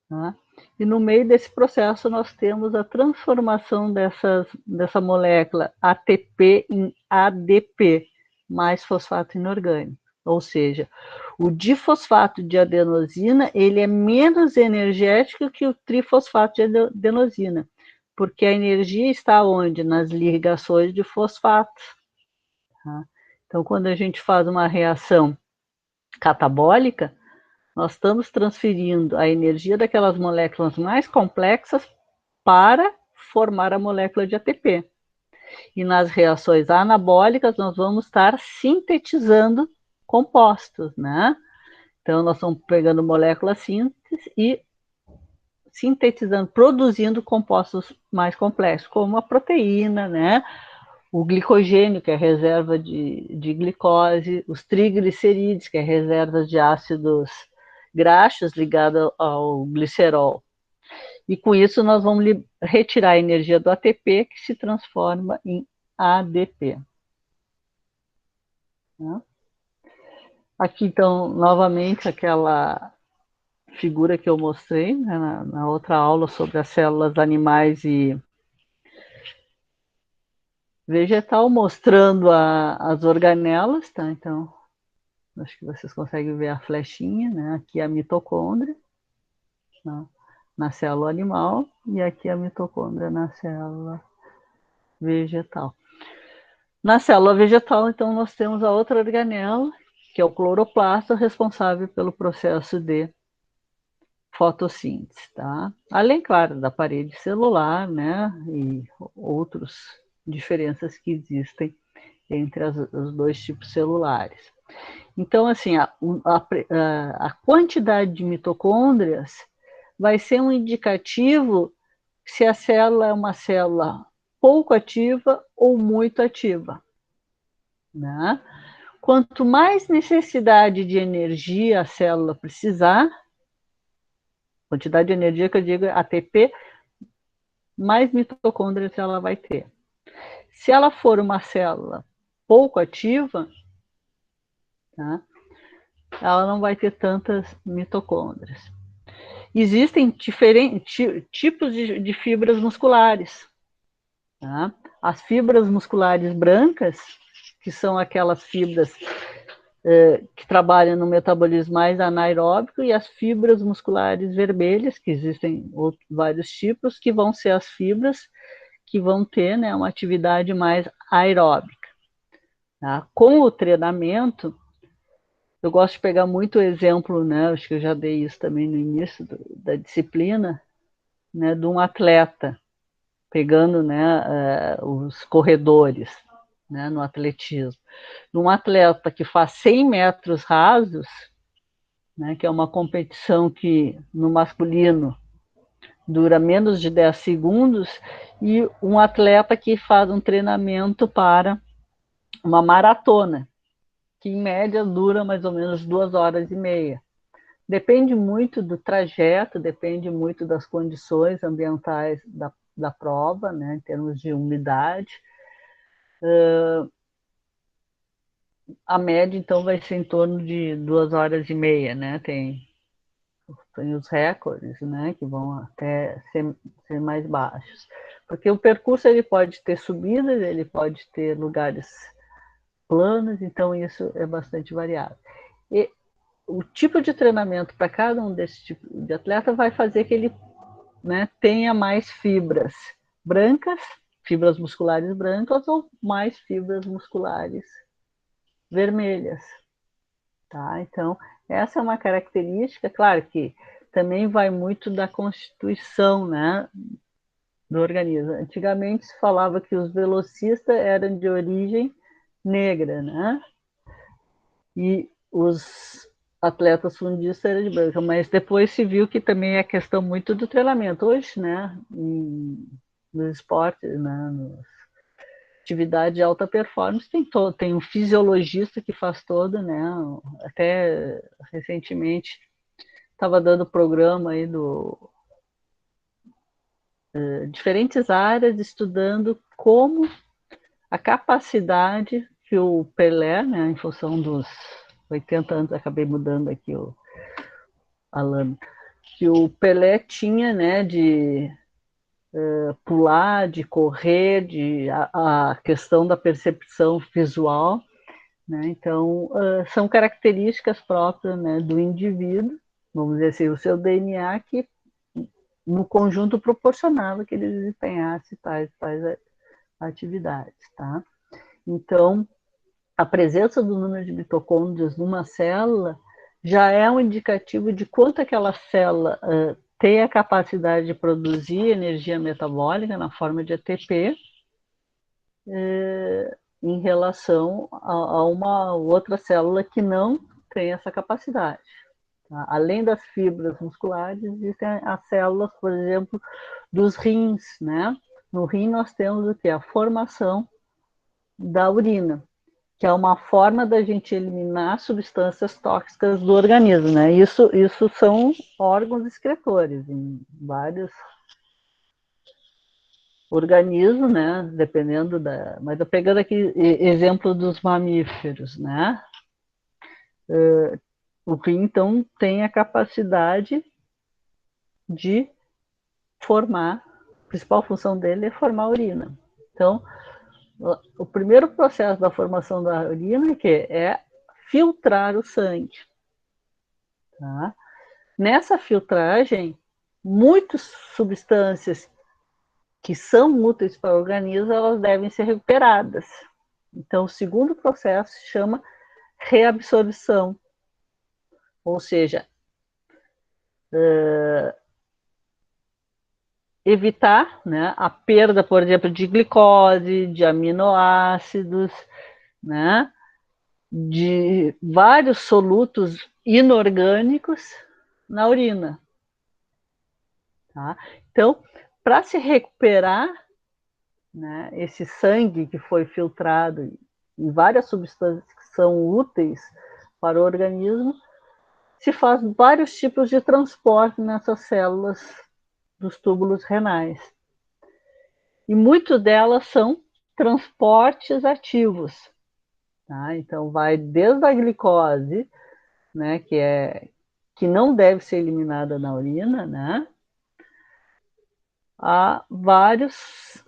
Tá? E no meio desse processo, nós temos a transformação dessa molécula ATP em ADP, mais fosfato inorgânico. Ou seja, o difosfato de adenosina ele é menos energético que o trifosfato de adenosina, porque a energia está onde? Nas ligações de fosfato. Tá? Então, quando a gente faz uma reação catabólica, nós estamos transferindo a energia daquelas moléculas mais complexas para formar a molécula de ATP. E nas reações anabólicas, nós vamos estar sintetizando compostos, né? Então, nós estamos pegando moléculas simples e sintetizando, produzindo compostos mais complexos, como a proteína, né? O glicogênio, que é reserva de glicose, os triglicerídeos, que é reserva de ácidos graxos ligado ao glicerol. E com isso nós vamos retirar a energia do ATP, que se transforma em ADP. Aqui, então, novamente, aquela figura que eu mostrei, né, na outra aula sobre as células animais e vegetal, mostrando as organelas, tá? Então, acho que vocês conseguem ver a flechinha, né? Aqui a mitocôndria, na célula animal, e aqui a mitocôndria na célula vegetal. Na célula vegetal, então, nós temos a outra organela, que é o cloroplasto, responsável pelo processo de fotossíntese, tá? Além, claro, da parede celular, né, e outras diferenças que existem entre os dois tipos celulares. Então, assim, a quantidade de mitocôndrias vai ser um indicativo se a célula é uma célula pouco ativa ou muito ativa, né? Quanto mais necessidade de energia a célula precisar, quantidade de energia que eu digo ATP, mais mitocôndrias ela vai ter. Se ela for uma célula pouco ativa, tá? Ela não vai ter tantas mitocôndrias. Existem diferentes tipos de fibras musculares. Tá? As fibras musculares brancas, que são aquelas fibras que trabalham no metabolismo mais anaeróbico, e as fibras musculares vermelhas, que existem vários tipos, que vão ser as fibras que vão ter, né, uma atividade mais aeróbica. Tá? Com o treinamento, eu gosto de pegar muito exemplo, né, acho que eu já dei isso também no início da disciplina, né, de um atleta, pegando, né, os corredores, né, no atletismo. Um atleta que faz 100 metros rasos, né, que é uma competição que no masculino dura menos de 10 segundos, e um atleta que faz um treinamento para uma maratona, que em média dura mais ou menos 2 horas e meia. Depende muito do trajeto, depende muito das condições ambientais da prova, né, em termos de umidade. A média, então, vai ser em torno de 2 horas e meia, né? Tem os recordes, né, que vão até ser mais baixos. Porque o percurso ele pode ter subidas, ele pode ter lugares planos, então isso é bastante variável. E o tipo de treinamento para cada um desses tipos de atleta vai fazer que ele, né, tenha mais fibras brancas, fibras musculares brancas, ou mais fibras musculares vermelhas. Tá? Então, essa é uma característica, claro que também vai muito da constituição, né, do organismo. Antigamente se falava que os velocistas eram de origem negra, né? E os atletas fundistas eram de branca, mas depois se viu que também é questão muito do treinamento. Hoje, né, nos esportes, né, atividade de alta performance, tem um fisiologista que faz todo, né? Até recentemente estava dando programa aí diferentes áreas, estudando como a capacidade que o Pelé, né, em função dos 80 anos, acabei mudando aqui o Alan, que o Pelé tinha, né, de pular, de correr, a questão da percepção visual, né? Então, são características próprias, né, do indivíduo, vamos dizer assim, o seu DNA, que no conjunto proporcionava que ele desempenhasse tais atividades. Tá? Então, a presença do número de mitocôndrias numa célula já é um indicativo de quanto aquela célula tem a capacidade de produzir energia metabólica na forma de ATP, em relação a uma outra célula que não tem essa capacidade. Tá? Além das fibras musculares, existem as células, por exemplo, dos rins, né? No rim nós temos o que? A formação da urina, que é uma forma da gente eliminar substâncias tóxicas do organismo, né? Isso são órgãos excretores em vários organismo, né? Dependendo da. Mas eu pegando aqui exemplo dos mamíferos, né? O rim, então, tem a capacidade de formar, a principal função dele é formar urina. Então, o primeiro processo da formação da urina é filtrar o sangue. Tá? Nessa filtragem, muitas substâncias que são úteis para o organismo, elas devem ser recuperadas. Então, o segundo processo se chama reabsorção, ou seja, evitar, né, a perda, por exemplo, de glicose, de aminoácidos, né, de vários solutos inorgânicos na urina. Tá? Então, para se recuperar, né, esse sangue que foi filtrado em várias substâncias que são úteis para o organismo, se faz vários tipos de transporte nessas células dos túbulos renais. E muitas delas são transportes ativos. Tá? Então, vai desde a glicose, né, que não deve ser eliminada na urina, né, a várias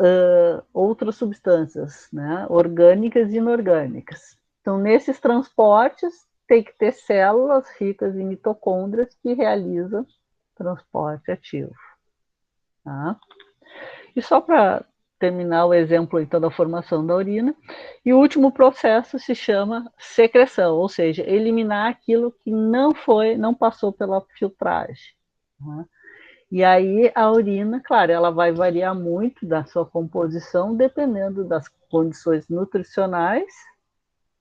outras substâncias, né, orgânicas e inorgânicas. Então, nesses transportes, tem que ter células ricas em mitocôndrias que realizam transporte ativo. Tá? E só para terminar o exemplo, então, da formação da urina, e o último processo se chama secreção, ou seja, eliminar aquilo que não passou pela filtragem. Tá? E aí a urina, claro, ela vai variar muito da sua composição, dependendo das condições nutricionais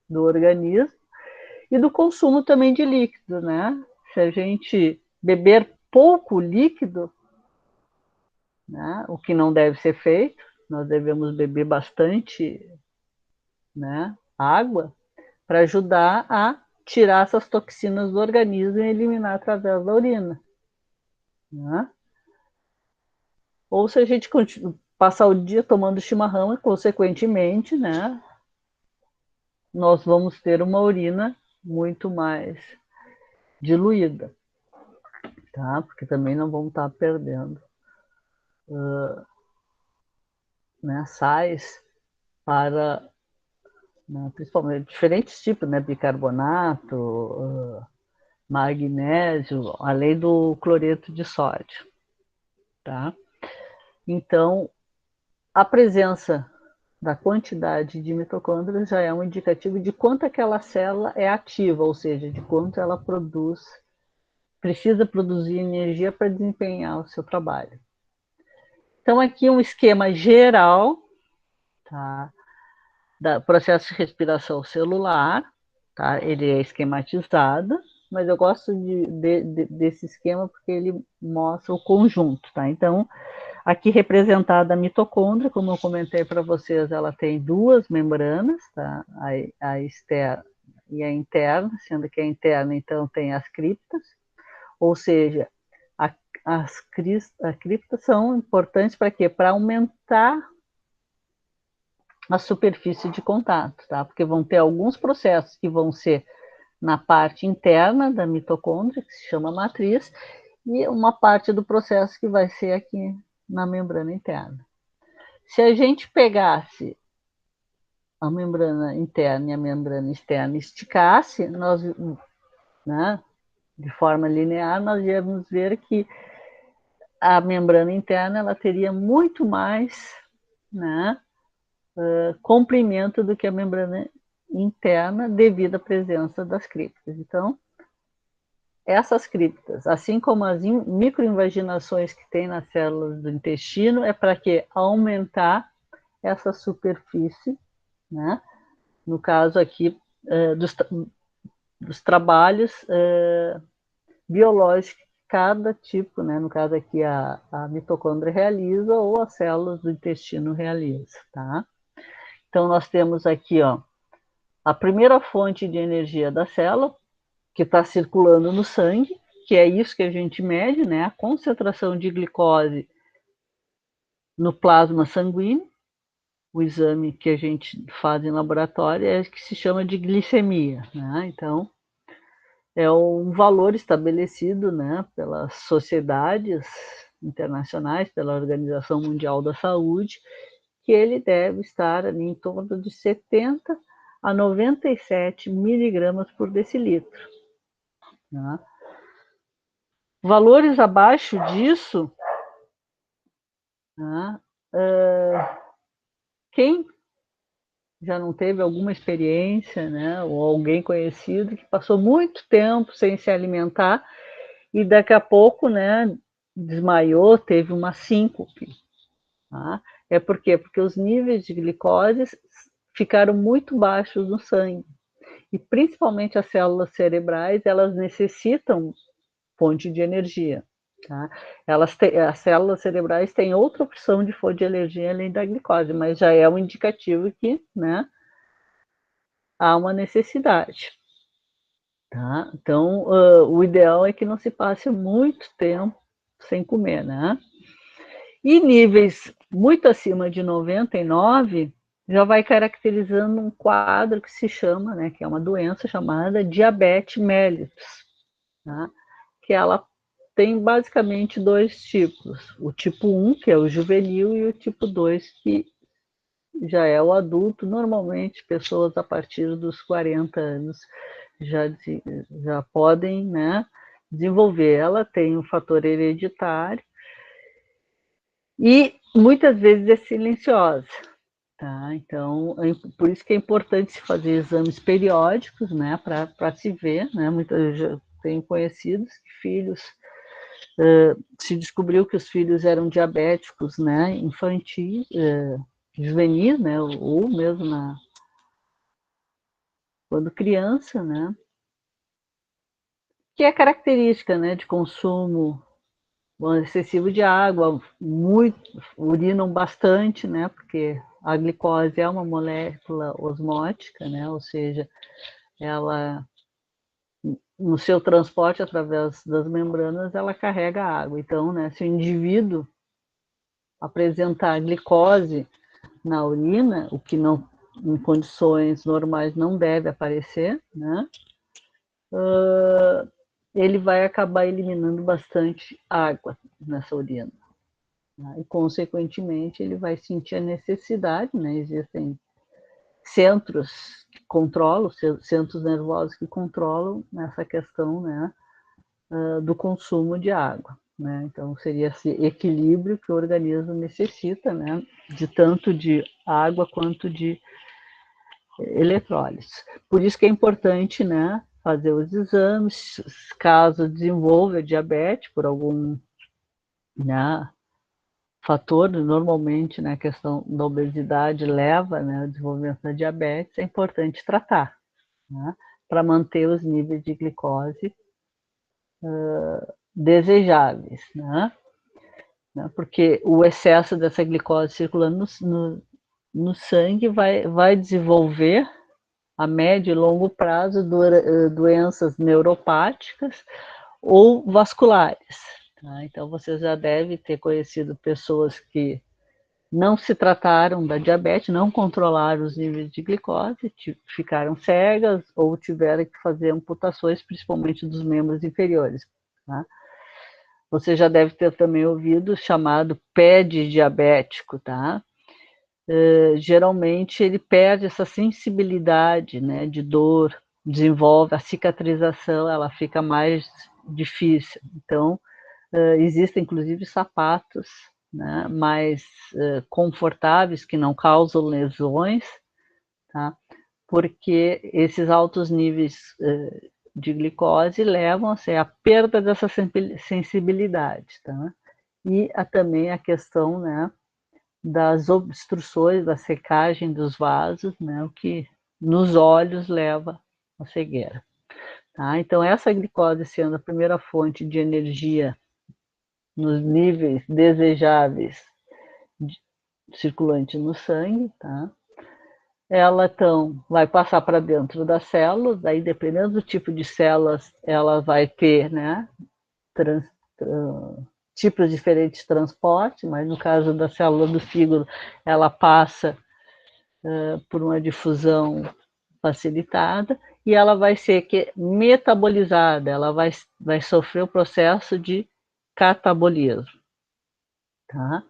do organismo e do consumo também de líquido, né? Se a gente beber pouco líquido, né, o que não deve ser feito, nós devemos beber bastante, né, água, para ajudar a tirar essas toxinas do organismo e eliminar através da urina. Né? Ou se a gente passar o dia tomando chimarrão, e consequentemente, né, nós vamos ter uma urina muito mais diluída, tá? Porque também não vamos estar perdendo né, sais para, né, principalmente, diferentes tipos, né, bicarbonato, magnésio, além do cloreto de sódio, tá? Então, a presença da quantidade de mitocôndrias já é um indicativo de quanto aquela célula é ativa, ou seja, de quanto ela precisa produzir energia para desempenhar o seu trabalho. Então, aqui um esquema geral, tá, do processo de respiração celular, tá? Ele é esquematizado, mas eu gosto desse esquema porque ele mostra o conjunto, tá? Então, aqui representada a mitocôndria, como eu comentei para vocês, ela tem duas membranas, tá? A externa e a interna, sendo que a interna, então, tem as criptas, ou seja, as criptas são importantes para quê? Para aumentar a superfície de contato, tá? Porque vão ter alguns processos que vão ser na parte interna da mitocôndria, que se chama matriz, e uma parte do processo que vai ser aqui na membrana interna. Se a gente pegasse a membrana interna e a membrana externa e esticasse, nós, né, de forma linear, nós íamos ver que a membrana interna ela teria muito mais, né, comprimento do que a membrana interna devido à presença das criptas. Então, essas criptas, assim como as microinvaginações que tem nas células do intestino, é para que aumentar essa superfície, né? No caso aqui dos trabalhos biológicos que cada tipo, né? No caso aqui a mitocôndria realiza ou as células do intestino realizam, tá? Então nós temos aqui, ó, a primeira fonte de energia da célula, que está circulando no sangue, que é isso que a gente mede, né? A concentração de glicose no plasma sanguíneo, o exame que a gente faz em laboratório é que se chama de glicemia, né? Então, é um valor estabelecido, né, pelas sociedades internacionais, pela Organização Mundial da Saúde, que ele deve estar ali em torno de 70 a 97 miligramas por decilitro. Né? Valores abaixo disso, né, quem já não teve alguma experiência, né, ou alguém conhecido que passou muito tempo sem se alimentar e daqui a pouco, né, desmaiou, teve uma síncope. Tá? É por quê? Porque os níveis de glicose ficaram muito baixos no sangue. E principalmente as células cerebrais, elas necessitam fonte de energia. Tá? As células cerebrais têm outra opção de fonte de energia além da glicose, mas já é um indicativo que, né, há uma necessidade. Tá? Então, o ideal é que não se passe muito tempo sem comer, né? E níveis muito acima de 99 já vai caracterizando um quadro que se chama, né, que é uma doença chamada diabetes mellitus, tá? Que ela tem basicamente dois tipos, o tipo 1, que é o juvenil, e o tipo 2, que já é o adulto, normalmente pessoas a partir dos 40 anos já podem, né, desenvolver. Ela tem um fator hereditário e muitas vezes é silenciosa. Tá? Então, por isso que é importante se fazer exames periódicos, né, para se ver, né, muitas já tenho conhecidos que filhos, se descobriu que os filhos eram diabéticos, né, infantis, juvenis, né, ou mesmo quando criança, né, que é característica, né, de consumo excessivo de água, urinam bastante, né, porque a glicose é uma molécula osmótica, né, ou seja, ela, no seu transporte através das membranas, ela carrega água. Então, né, se o indivíduo apresentar glicose na urina, o que não, em condições normais não deve aparecer, né, ele vai acabar eliminando bastante água nessa urina. E, consequentemente, ele vai sentir a necessidade, né? Existem centros que controlam, centros nervosos que controlam essa questão, né, do consumo de água. Né? Então, seria esse equilíbrio que o organismo necessita, né, de tanto de água quanto de eletrólitos. Por isso que é importante, né, fazer os exames, caso desenvolva diabetes por algum, né, fator, normalmente, né, a questão da obesidade leva, né, ao desenvolvimento da diabetes, é importante tratar, né, para manter os níveis de glicose desejáveis, né, porque o excesso dessa glicose circulando no sangue vai desenvolver a médio e longo prazo doenças neuropáticas ou vasculares. Tá? Então, você já deve ter conhecido pessoas que não se trataram da diabetes, não controlaram os níveis de glicose, ficaram cegas ou tiveram que fazer amputações, principalmente dos membros inferiores. Tá? Você já deve ter também ouvido chamado pé de diabético, tá? Geralmente ele perde essa sensibilidade, né, de dor, desenvolve a cicatrização, ela fica mais difícil. Então, existem inclusive sapatos, né, mais confortáveis, que não causam lesões, tá? Porque esses altos níveis de glicose levam a perda dessa sensibilidade. Tá? E também a questão, né, das obstruções, da secagem dos vasos, né, o que nos olhos leva à cegueira. Tá? Então, essa glicose sendo a primeira fonte de energia nos níveis desejáveis circulante no sangue, tá? Ela, então, vai passar para dentro das células, daí, dependendo do tipo de células, ela vai ter, né, tipos diferentes de transporte, mas no caso da célula do fígado, ela passa por uma difusão facilitada e ela vai ser metabolizada, ela vai sofrer o processo de catabolismo. Tá?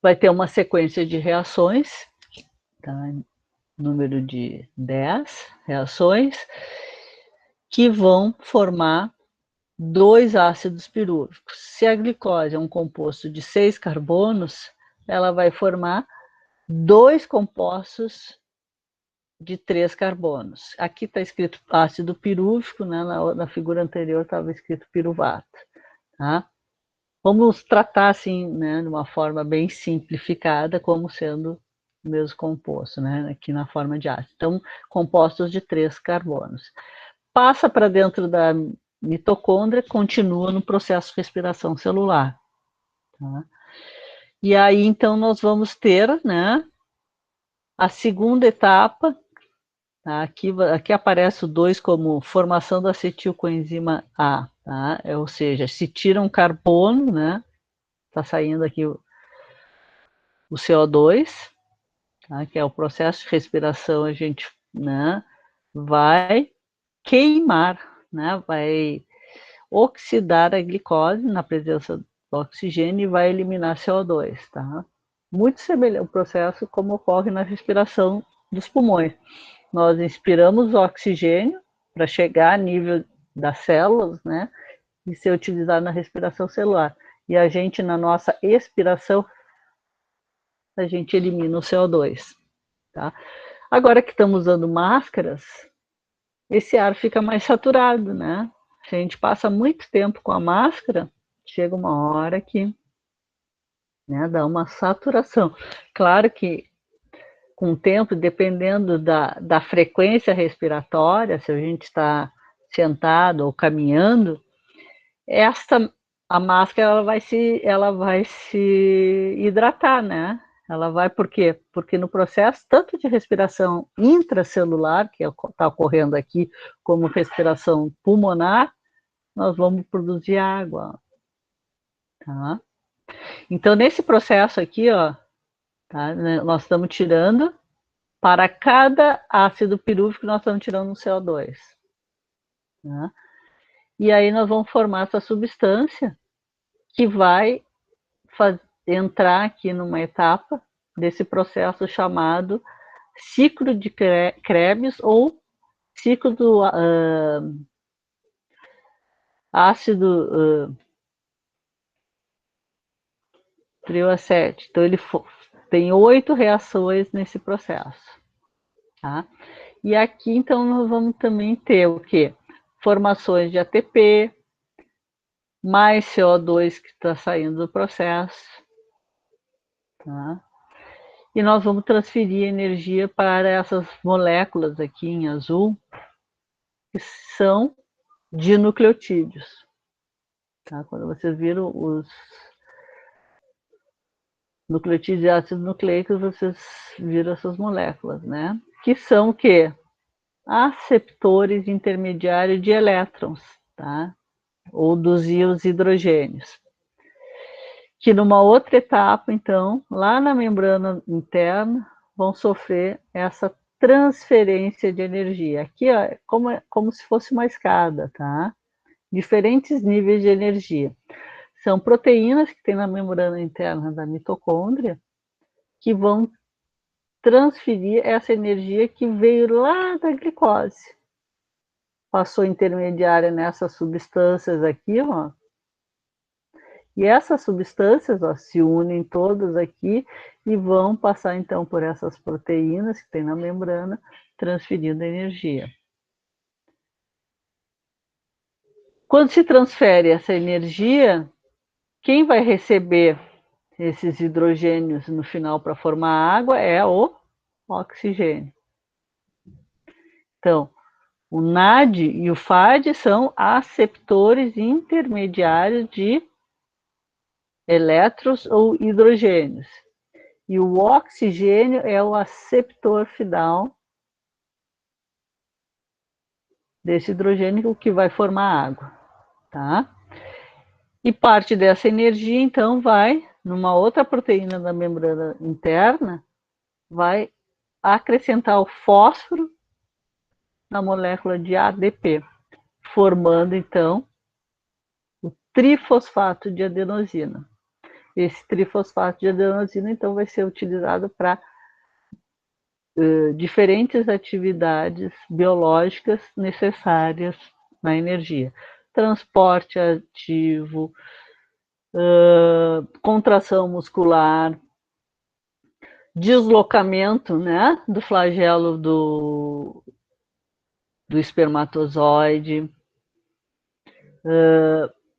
Vai ter uma sequência de reações, tá? Número de 10 reações, que vão formar 2 ácidos pirúvicos. Se a glicose é um composto de 6 carbonos, ela vai formar 2 compostos de 3 carbonos. Aqui está escrito ácido pirúvico, né? Na figura anterior estava escrito piruvato. Tá? Vamos tratar assim, né, de uma forma bem simplificada, como sendo mesmo composto, né? Aqui na forma de ácido. Então, compostos de 3 carbonos. Passa para dentro da mitocôndria, continua no processo de respiração celular. Tá? E aí, então, nós vamos ter, né, a segunda etapa. Tá? Aqui aparece o 2 como formação da acetilcoenzima A, tá? Ou seja, se tira um carbono, né? Está saindo aqui o CO2, tá? Que é o processo de respiração, a gente, né, vai queimar, né? Vai oxidar a glicose na presença do oxigênio e vai eliminar CO2, tá? Muito semelhante ao processo como ocorre na respiração dos pulmões. Nós inspiramos o oxigênio para chegar a nível das células, né? E ser utilizado na respiração celular. E a gente, na nossa expiração, a gente elimina o CO2, tá? Agora que estamos usando máscaras, esse ar fica mais saturado, né? Se a gente passa muito tempo com a máscara, chega uma hora que, né, dá uma saturação. Claro que com o tempo, dependendo da frequência respiratória, se a gente está sentado ou caminhando, a máscara ela vai se hidratar, né? Ela vai, por quê? Porque no processo tanto de respiração intracelular, que está ocorrendo aqui, como respiração pulmonar, nós vamos produzir água, tá? Então, nesse processo aqui, ó, tá, né, nós estamos tirando, para cada ácido pirúvico, nós estamos tirando um CO2. Tá? E aí nós vamos formar essa substância que vai entrar aqui numa etapa desse processo chamado ciclo de Krebs ou ciclo do ácido trioacete. Então, ele tem 8 reações nesse processo. Tá? E aqui, então, nós vamos também ter o quê? Formações de ATP, mais CO2 que está saindo do processo. Tá? E nós vamos transferir energia para essas moléculas aqui em azul, que são dinucleotídeos. Tá? Quando vocês viram os nucleotídeos e ácidos nucleicos, vocês viram essas moléculas, né? Que são o quê? Aceptores intermediários de elétrons, tá? Ou dos íons hidrogênios. Que numa outra etapa, então, lá na membrana interna, vão sofrer essa transferência de energia. Aqui ó, como se fosse uma escada, tá? Diferentes níveis de energia. São proteínas que tem na membrana interna da mitocôndria que vão transferir essa energia que veio lá da glicose. Passou intermediária nessas substâncias aqui, ó. E essas substâncias, ó, se unem todas aqui e vão passar então por essas proteínas que tem na membrana, transferindo energia. Quando se transfere essa energia, quem vai receber esses hidrogênios no final para formar água é o oxigênio. Então, o NAD e o FAD são aceptores intermediários de elétrons ou hidrogênios. E o oxigênio é o aceptor final desse hidrogênio que vai formar água, tá? E parte dessa energia, então, vai numa outra proteína da membrana interna, vai acrescentar o fósforo na molécula de ADP, formando, então, o trifosfato de adenosina. Esse trifosfato de adenosina, então, vai ser utilizado para diferentes atividades biológicas necessárias na energia. Transporte ativo, contração muscular, deslocamento, né, do flagelo do espermatozoide,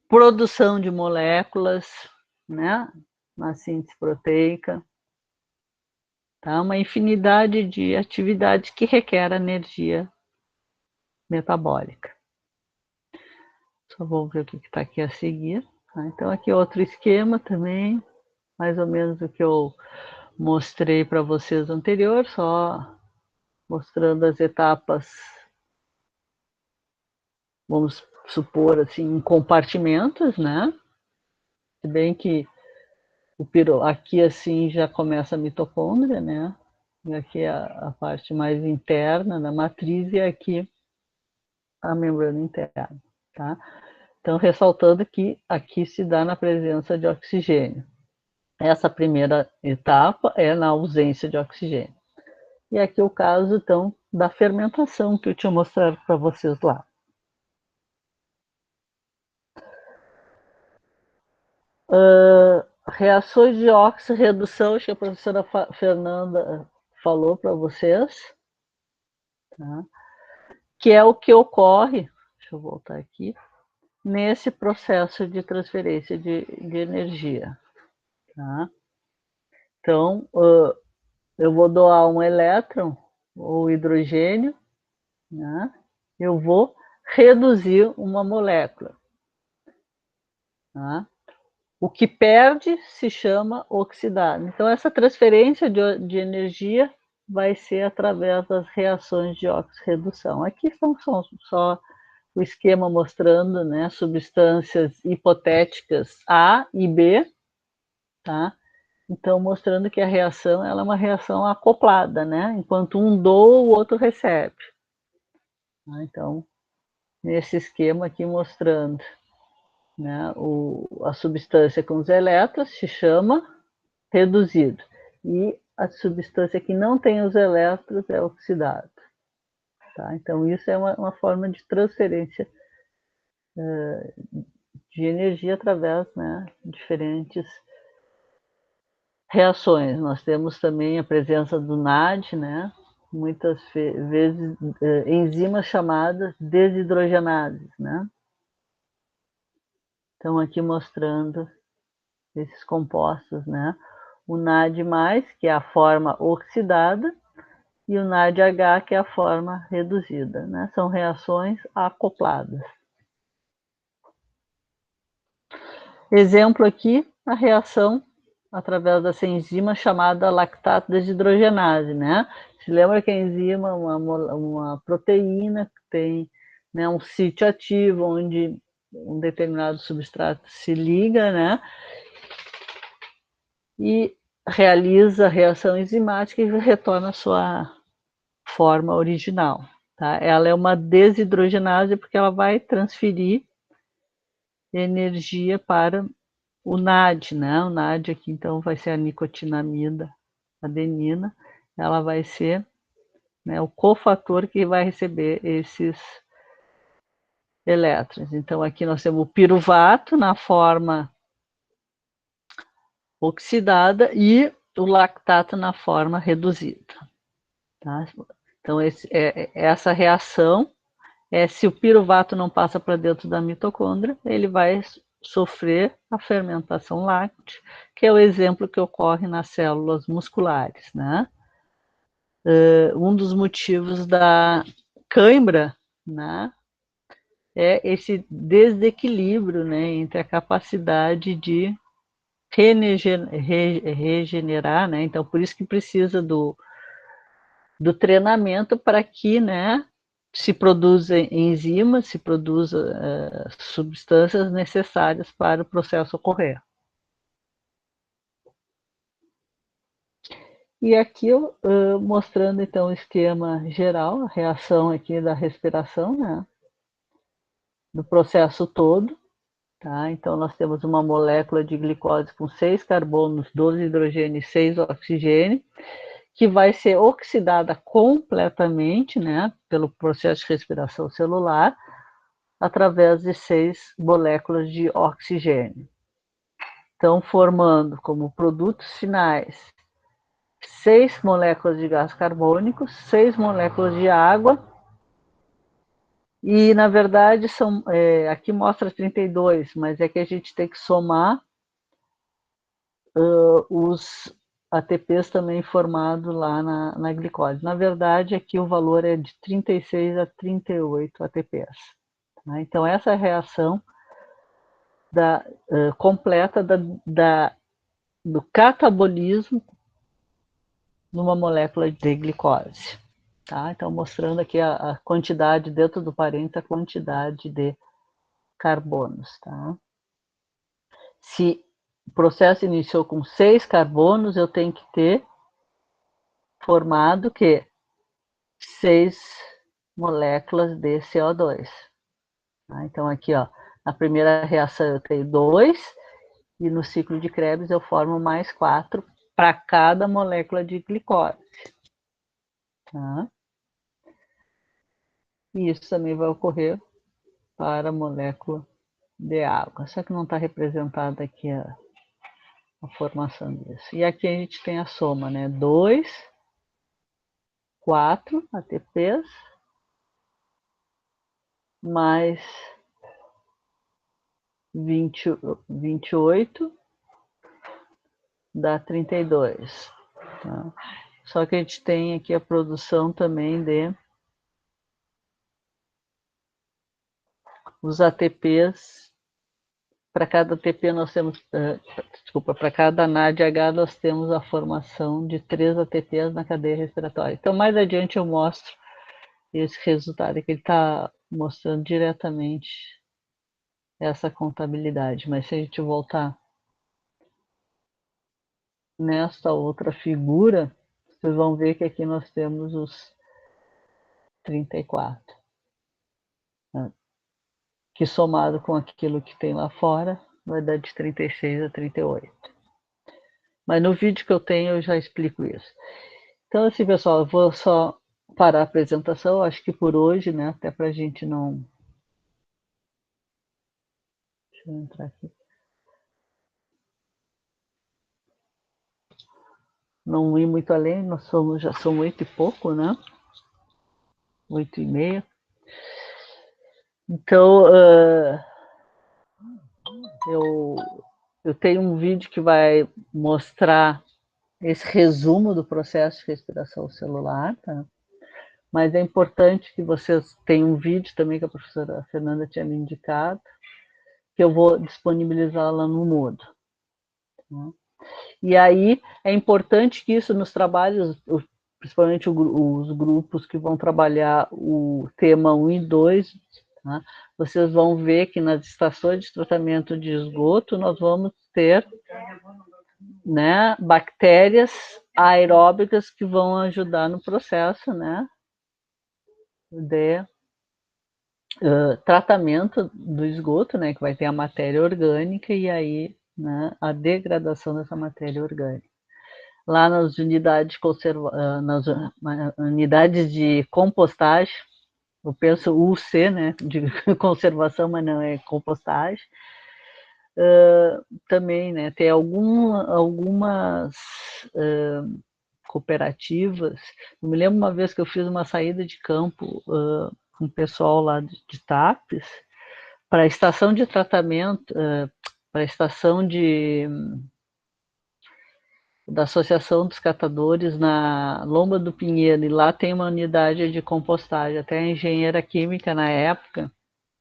produção de moléculas, né, na síntese proteica, tá? Uma infinidade de atividades que requer energia metabólica. Só vou ver o que está aqui a seguir. Tá? Então, aqui outro esquema também, mais ou menos o que eu mostrei para vocês anterior, só mostrando as etapas, vamos supor assim, em compartimentos, né? Se bem que aqui assim já começa a mitocôndria, né? E aqui é a parte mais interna da matriz e aqui a membrana interna, tá? Então, ressaltando que aqui se dá na presença de oxigênio. Essa primeira etapa é na ausência de oxigênio. E aqui o caso, então, da fermentação que eu tinha mostrado para vocês lá. Reações de oxirredução, acho que a professora Fernanda falou para vocês, tá? Que é o que ocorre, deixa eu voltar aqui, nesse processo de transferência de energia. Tá? Então, eu vou doar um elétron ou hidrogênio, né? Eu vou reduzir uma molécula. Tá? O que perde se chama oxidado. Então, essa transferência de energia vai ser através das reações de oxirredução. Aqui são só o esquema mostrando, né, substâncias hipotéticas A e B, tá? Então, mostrando que a reação ela é uma reação acoplada, né? Enquanto um doa, o outro recebe. Então, nesse esquema aqui mostrando, né, a substância com os elétrons se chama reduzido. E a substância que não tem os elétrons é oxidado. Tá? Então, isso é uma forma de transferência de energia através, né, de diferentes reações. Nós temos também a presença do NAD, né, muitas vezes enzimas chamadas desidrogenases, né? Então, aqui mostrando esses compostos, né? O NAD+, que é a forma oxidada, e o NADH, que é a forma reduzida, né? São reações acopladas. Exemplo aqui, a reação através dessa enzima chamada lactato desidrogenase, né? Se lembra que a enzima é uma proteína que tem, né, um sítio ativo onde um determinado substrato se liga, né? E realiza a reação enzimática e retorna à sua forma original. Tá? Ela é uma desidrogenase porque ela vai transferir energia para o NAD, né? O NAD aqui, então, vai ser a nicotinamida adenina. Ela vai ser, né, o cofator que vai receber esses elétrons. Então, aqui nós temos o piruvato na forma oxidada e o lactato na forma reduzida. Tá? Então, essa reação, se o piruvato não passa para dentro da mitocôndria, ele vai sofrer a fermentação láctea, que é o exemplo que ocorre nas células musculares, né? Um dos motivos da cãibra, né, é esse desequilíbrio, né, entre a capacidade de regenerar, né? Então, por isso que precisa do treinamento para que, né, se produzam enzimas, se produzam substâncias necessárias para o processo ocorrer. E aqui mostrando então o esquema geral, a reação aqui da respiração, né, do processo todo. Tá? Então, nós temos uma molécula de glicose com 6 carbonos, 12 hidrogênio e 6 oxigênio, que vai ser oxidada completamente, né, pelo processo de respiração celular, através de 6 moléculas de oxigênio. Então, formando como produtos finais 6 moléculas de gás carbônico, 6 moléculas de água, e, na verdade, aqui mostra 32, mas é que a gente tem que somar os ATPs também formados lá na glicose. Na verdade, aqui o valor é de 36 a 38 ATPs. Tá? Então, essa é a reação completa do catabolismo numa molécula de glicose. Tá? Então, mostrando aqui a quantidade, dentro do parênteses, a quantidade de carbonos. Tá? Se o processo iniciou com 6 carbonos, eu tenho que ter formado que 6 moléculas de CO2. Tá? Então, aqui, ó, na primeira reação eu tenho 2, e no ciclo de Krebs eu formo mais 4 para cada molécula de glicose. Tá? E isso também vai ocorrer para a molécula de água. Só que não está representada aqui a formação disso. E aqui a gente tem a soma, né? 2, 4 ATPs, mais 28, dá 32. Tá? Só que a gente tem aqui a produção também de os ATPs. Para cada ATP nós temos, para cada NADH nós temos a formação de 3 ATPs na cadeia respiratória. Então, mais adiante eu mostro esse resultado, que ele está mostrando diretamente essa contabilidade. Mas se a gente voltar nesta outra figura, vocês vão ver que aqui nós temos os 34, né? Que somado com aquilo que tem lá fora, vai dar de 36 a 38. Mas no vídeo que eu tenho eu já explico isso. Então, assim, pessoal, eu vou só parar a apresentação, acho que por hoje, né? Até para a gente não... Deixa eu entrar aqui. Não ir muito além, já são 8 e pouco, né? 8h30. Então, eu tenho um vídeo que vai mostrar esse resumo do processo de respiração celular, tá? Mas é importante que vocês tenham um vídeo também que a professora Fernanda tinha me indicado, que eu vou disponibilizar lá no Moodle. Tá? E aí é importante que isso nos trabalhos, principalmente os grupos que vão trabalhar o tema 1 e 2, tá? Vocês vão ver que nas estações de tratamento de esgoto nós vamos ter, né, bactérias aeróbicas que vão ajudar no processo, né, de tratamento do esgoto, né, que vai ter a matéria orgânica e aí, né, a degradação dessa matéria orgânica. Lá nas unidades, nas unidades de compostagem, eu penso UC, né, de conservação, mas não é compostagem, também, né, tem algumas cooperativas. Eu me lembro uma vez que eu fiz uma saída de campo com o pessoal lá de Tapes, para a estação de tratamento, para a estação da Associação dos Catadores na Lomba do Pinheiro, e lá tem uma unidade de compostagem. Até a engenheira química na época,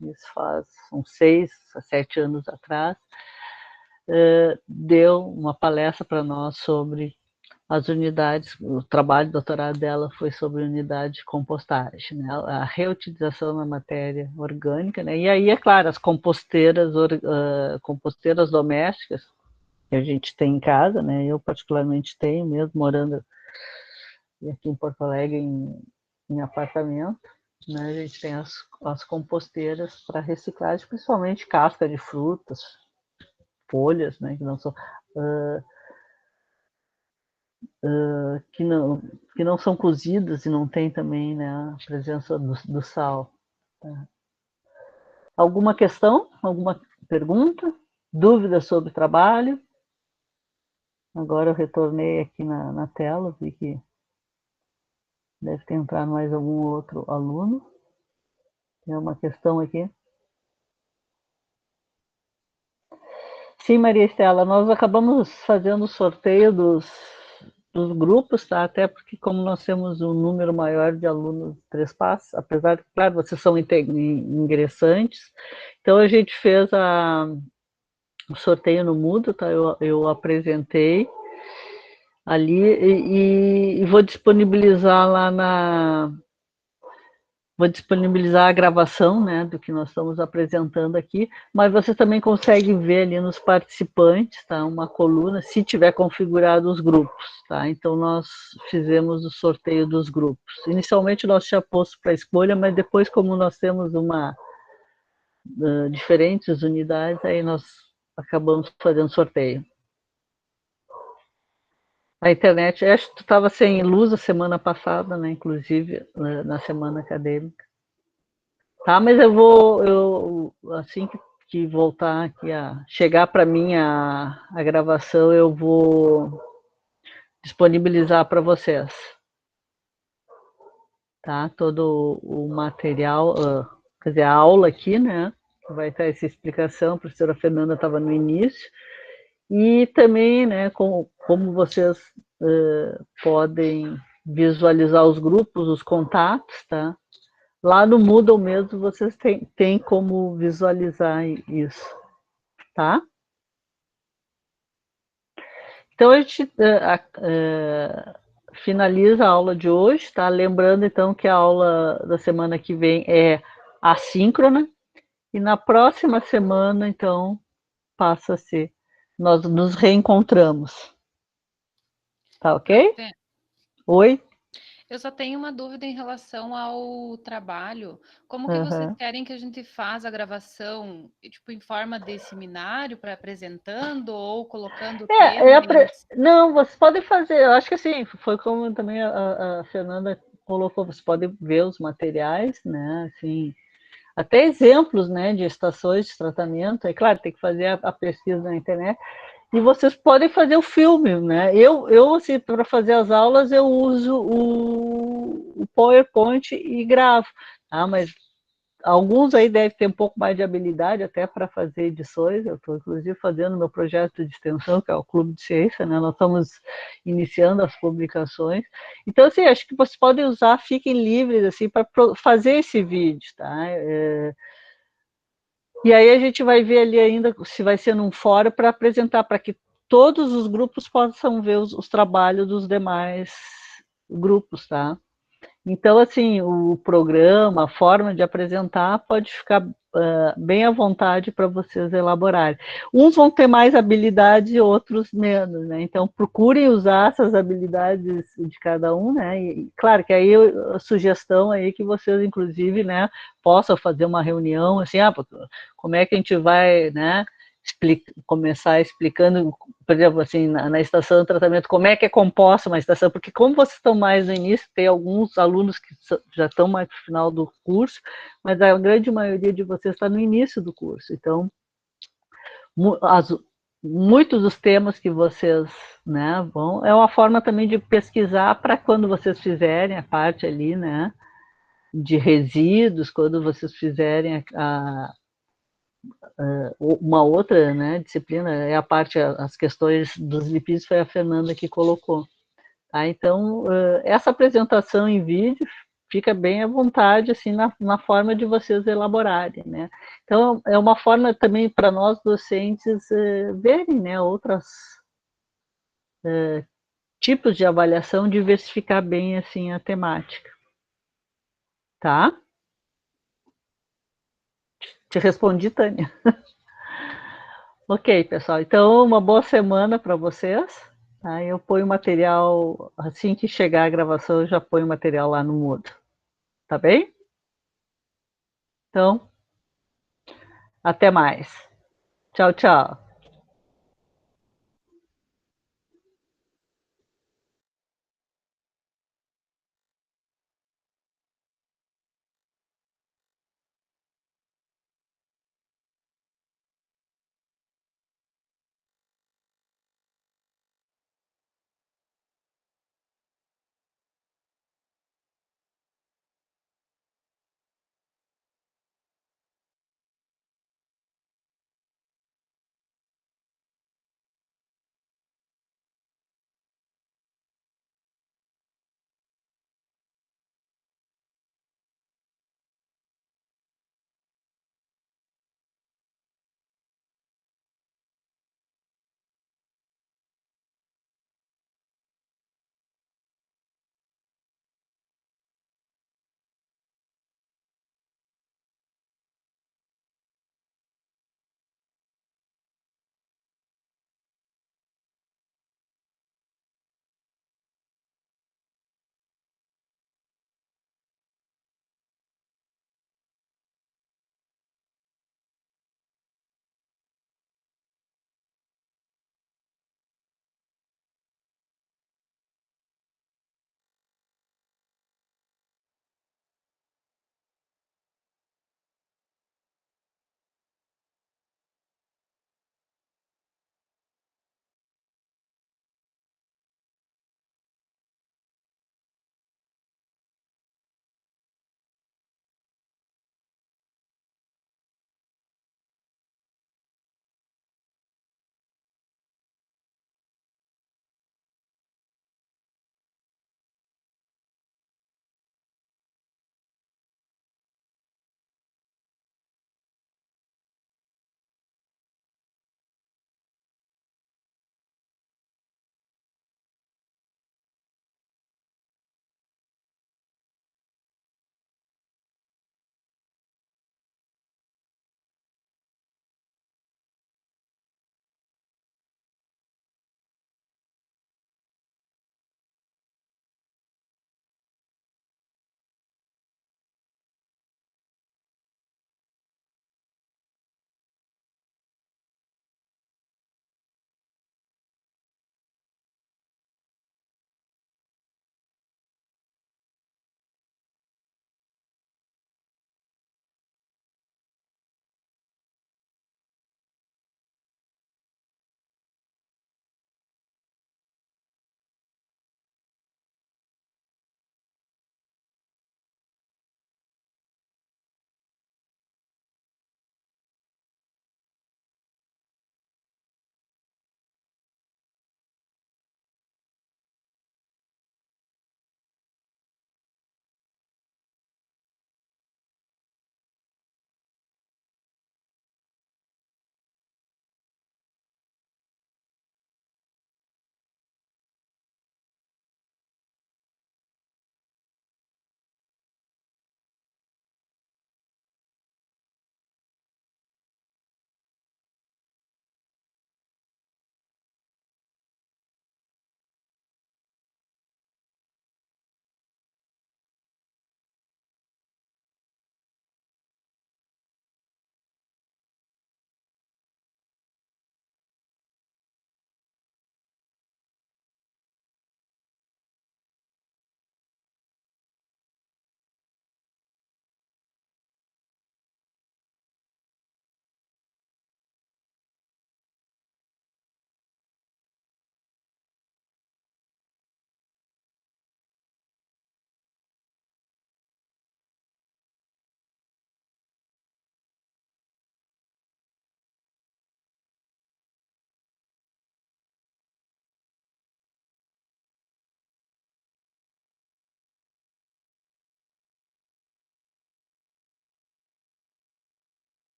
isso faz uns 6 a 7 anos atrás, deu uma palestra para nós sobre as unidades. O trabalho de doutorado dela foi sobre unidade de compostagem, né? A reutilização da matéria orgânica, né? E aí, é claro, as composteiras domésticas que a gente tem em casa, né? Eu particularmente tenho, mesmo morando aqui em Porto Alegre em apartamento, né? A gente tem as composteiras para reciclagem, principalmente casca de frutas, folhas, né? Que não são que não são cozidas e não tem também, né, a presença do sal. Tá? Alguma questão? Alguma pergunta? Dúvida sobre o trabalho? Agora eu retornei aqui na tela, vi que deve ter entrado mais algum outro aluno. Tem uma questão aqui? Sim, Maria Estela, nós acabamos fazendo o sorteio dos grupos, tá? Até porque como nós temos um número maior de alunos Três Passos, apesar de, claro, vocês são ingressantes, então a gente fez o sorteio no Moodle, tá? Eu apresentei ali e vou disponibilizar lá Vou disponibilizar a gravação, né, do que nós estamos apresentando aqui, mas você também consegue ver ali nos participantes, tá, uma coluna, se tiver configurado os grupos, tá? Então nós fizemos o sorteio dos grupos. Inicialmente nós tínhamos posto para escolha, mas depois, como nós temos diferentes unidades, aí nós acabamos fazendo sorteio. A internet, acho que tu estava sem luz a semana passada, né, inclusive na semana acadêmica. Tá, mas eu assim que voltar aqui chegar para mim a gravação, eu vou disponibilizar para vocês, tá? Todo o material, quer dizer, a aula aqui, né? Vai ter essa explicação, a professora Fernanda estava no início, e também, né, como vocês podem visualizar os grupos, os contatos, tá? Lá no Moodle mesmo vocês têm como visualizar isso, tá? Então a gente finaliza a aula de hoje, tá? Lembrando então que a aula da semana que vem é assíncrona e na próxima semana então passa a ser, nós nos reencontramos, tá ok? Oi? Eu só tenho uma dúvida em relação ao trabalho. Como que vocês Uhum. querem que a gente faça a gravação, tipo, em forma de seminário para apresentando ou colocando temas? Não, vocês podem fazer, eu acho que assim, foi como também a Fernanda colocou, vocês podem ver os materiais, né, assim, até exemplos, né, de estações de tratamento, é claro, tem que fazer a pesquisa na internet, e vocês podem fazer o filme, né, eu assim, para fazer as aulas, eu uso o PowerPoint e gravo, tá, mas alguns aí devem ter um pouco mais de habilidade até para fazer edições. Eu estou, inclusive, fazendo meu projeto de extensão, que é o Clube de Ciência, né? Nós estamos iniciando as publicações. Então, assim, acho que vocês podem usar, fiquem livres assim, para fazer esse vídeo, tá? E aí a gente vai ver ali ainda se vai ser num fórum para apresentar, para que todos os grupos possam ver os trabalhos dos demais grupos, tá? Então, assim, o programa, a forma de apresentar pode ficar bem à vontade para vocês elaborarem. Uns vão ter mais habilidade e outros menos, né? Então, procurem usar essas habilidades de cada um, né? E, claro, que aí a sugestão aí que vocês, inclusive, né, possam fazer uma reunião, assim, como é que a gente vai, né, começar explicando, por exemplo, assim, na estação de tratamento, como é que é composta uma estação, porque como vocês estão mais no início, tem alguns alunos que já estão mais no final do curso, mas a grande maioria de vocês está no início do curso, então, muitos dos temas que vocês, né, vão, é uma forma também de pesquisar para quando vocês fizerem a parte ali, né, de resíduos, quando vocês fizerem uma outra, né, disciplina é a parte, as questões dos lipídios, foi a Fernanda que colocou. Tá? Então, essa apresentação em vídeo fica bem à vontade, assim, na forma de vocês elaborarem, né? Então, é uma forma também para nós docentes verem, né, outros tipos de avaliação, diversificar bem, assim, a temática. Tá? Te respondi, Tânia. Ok, pessoal. Então, uma boa semana para vocês. Tá? Eu ponho o material, assim que chegar a gravação, eu já ponho o material lá no Moodle. Tá bem? Então, até mais. Tchau, tchau.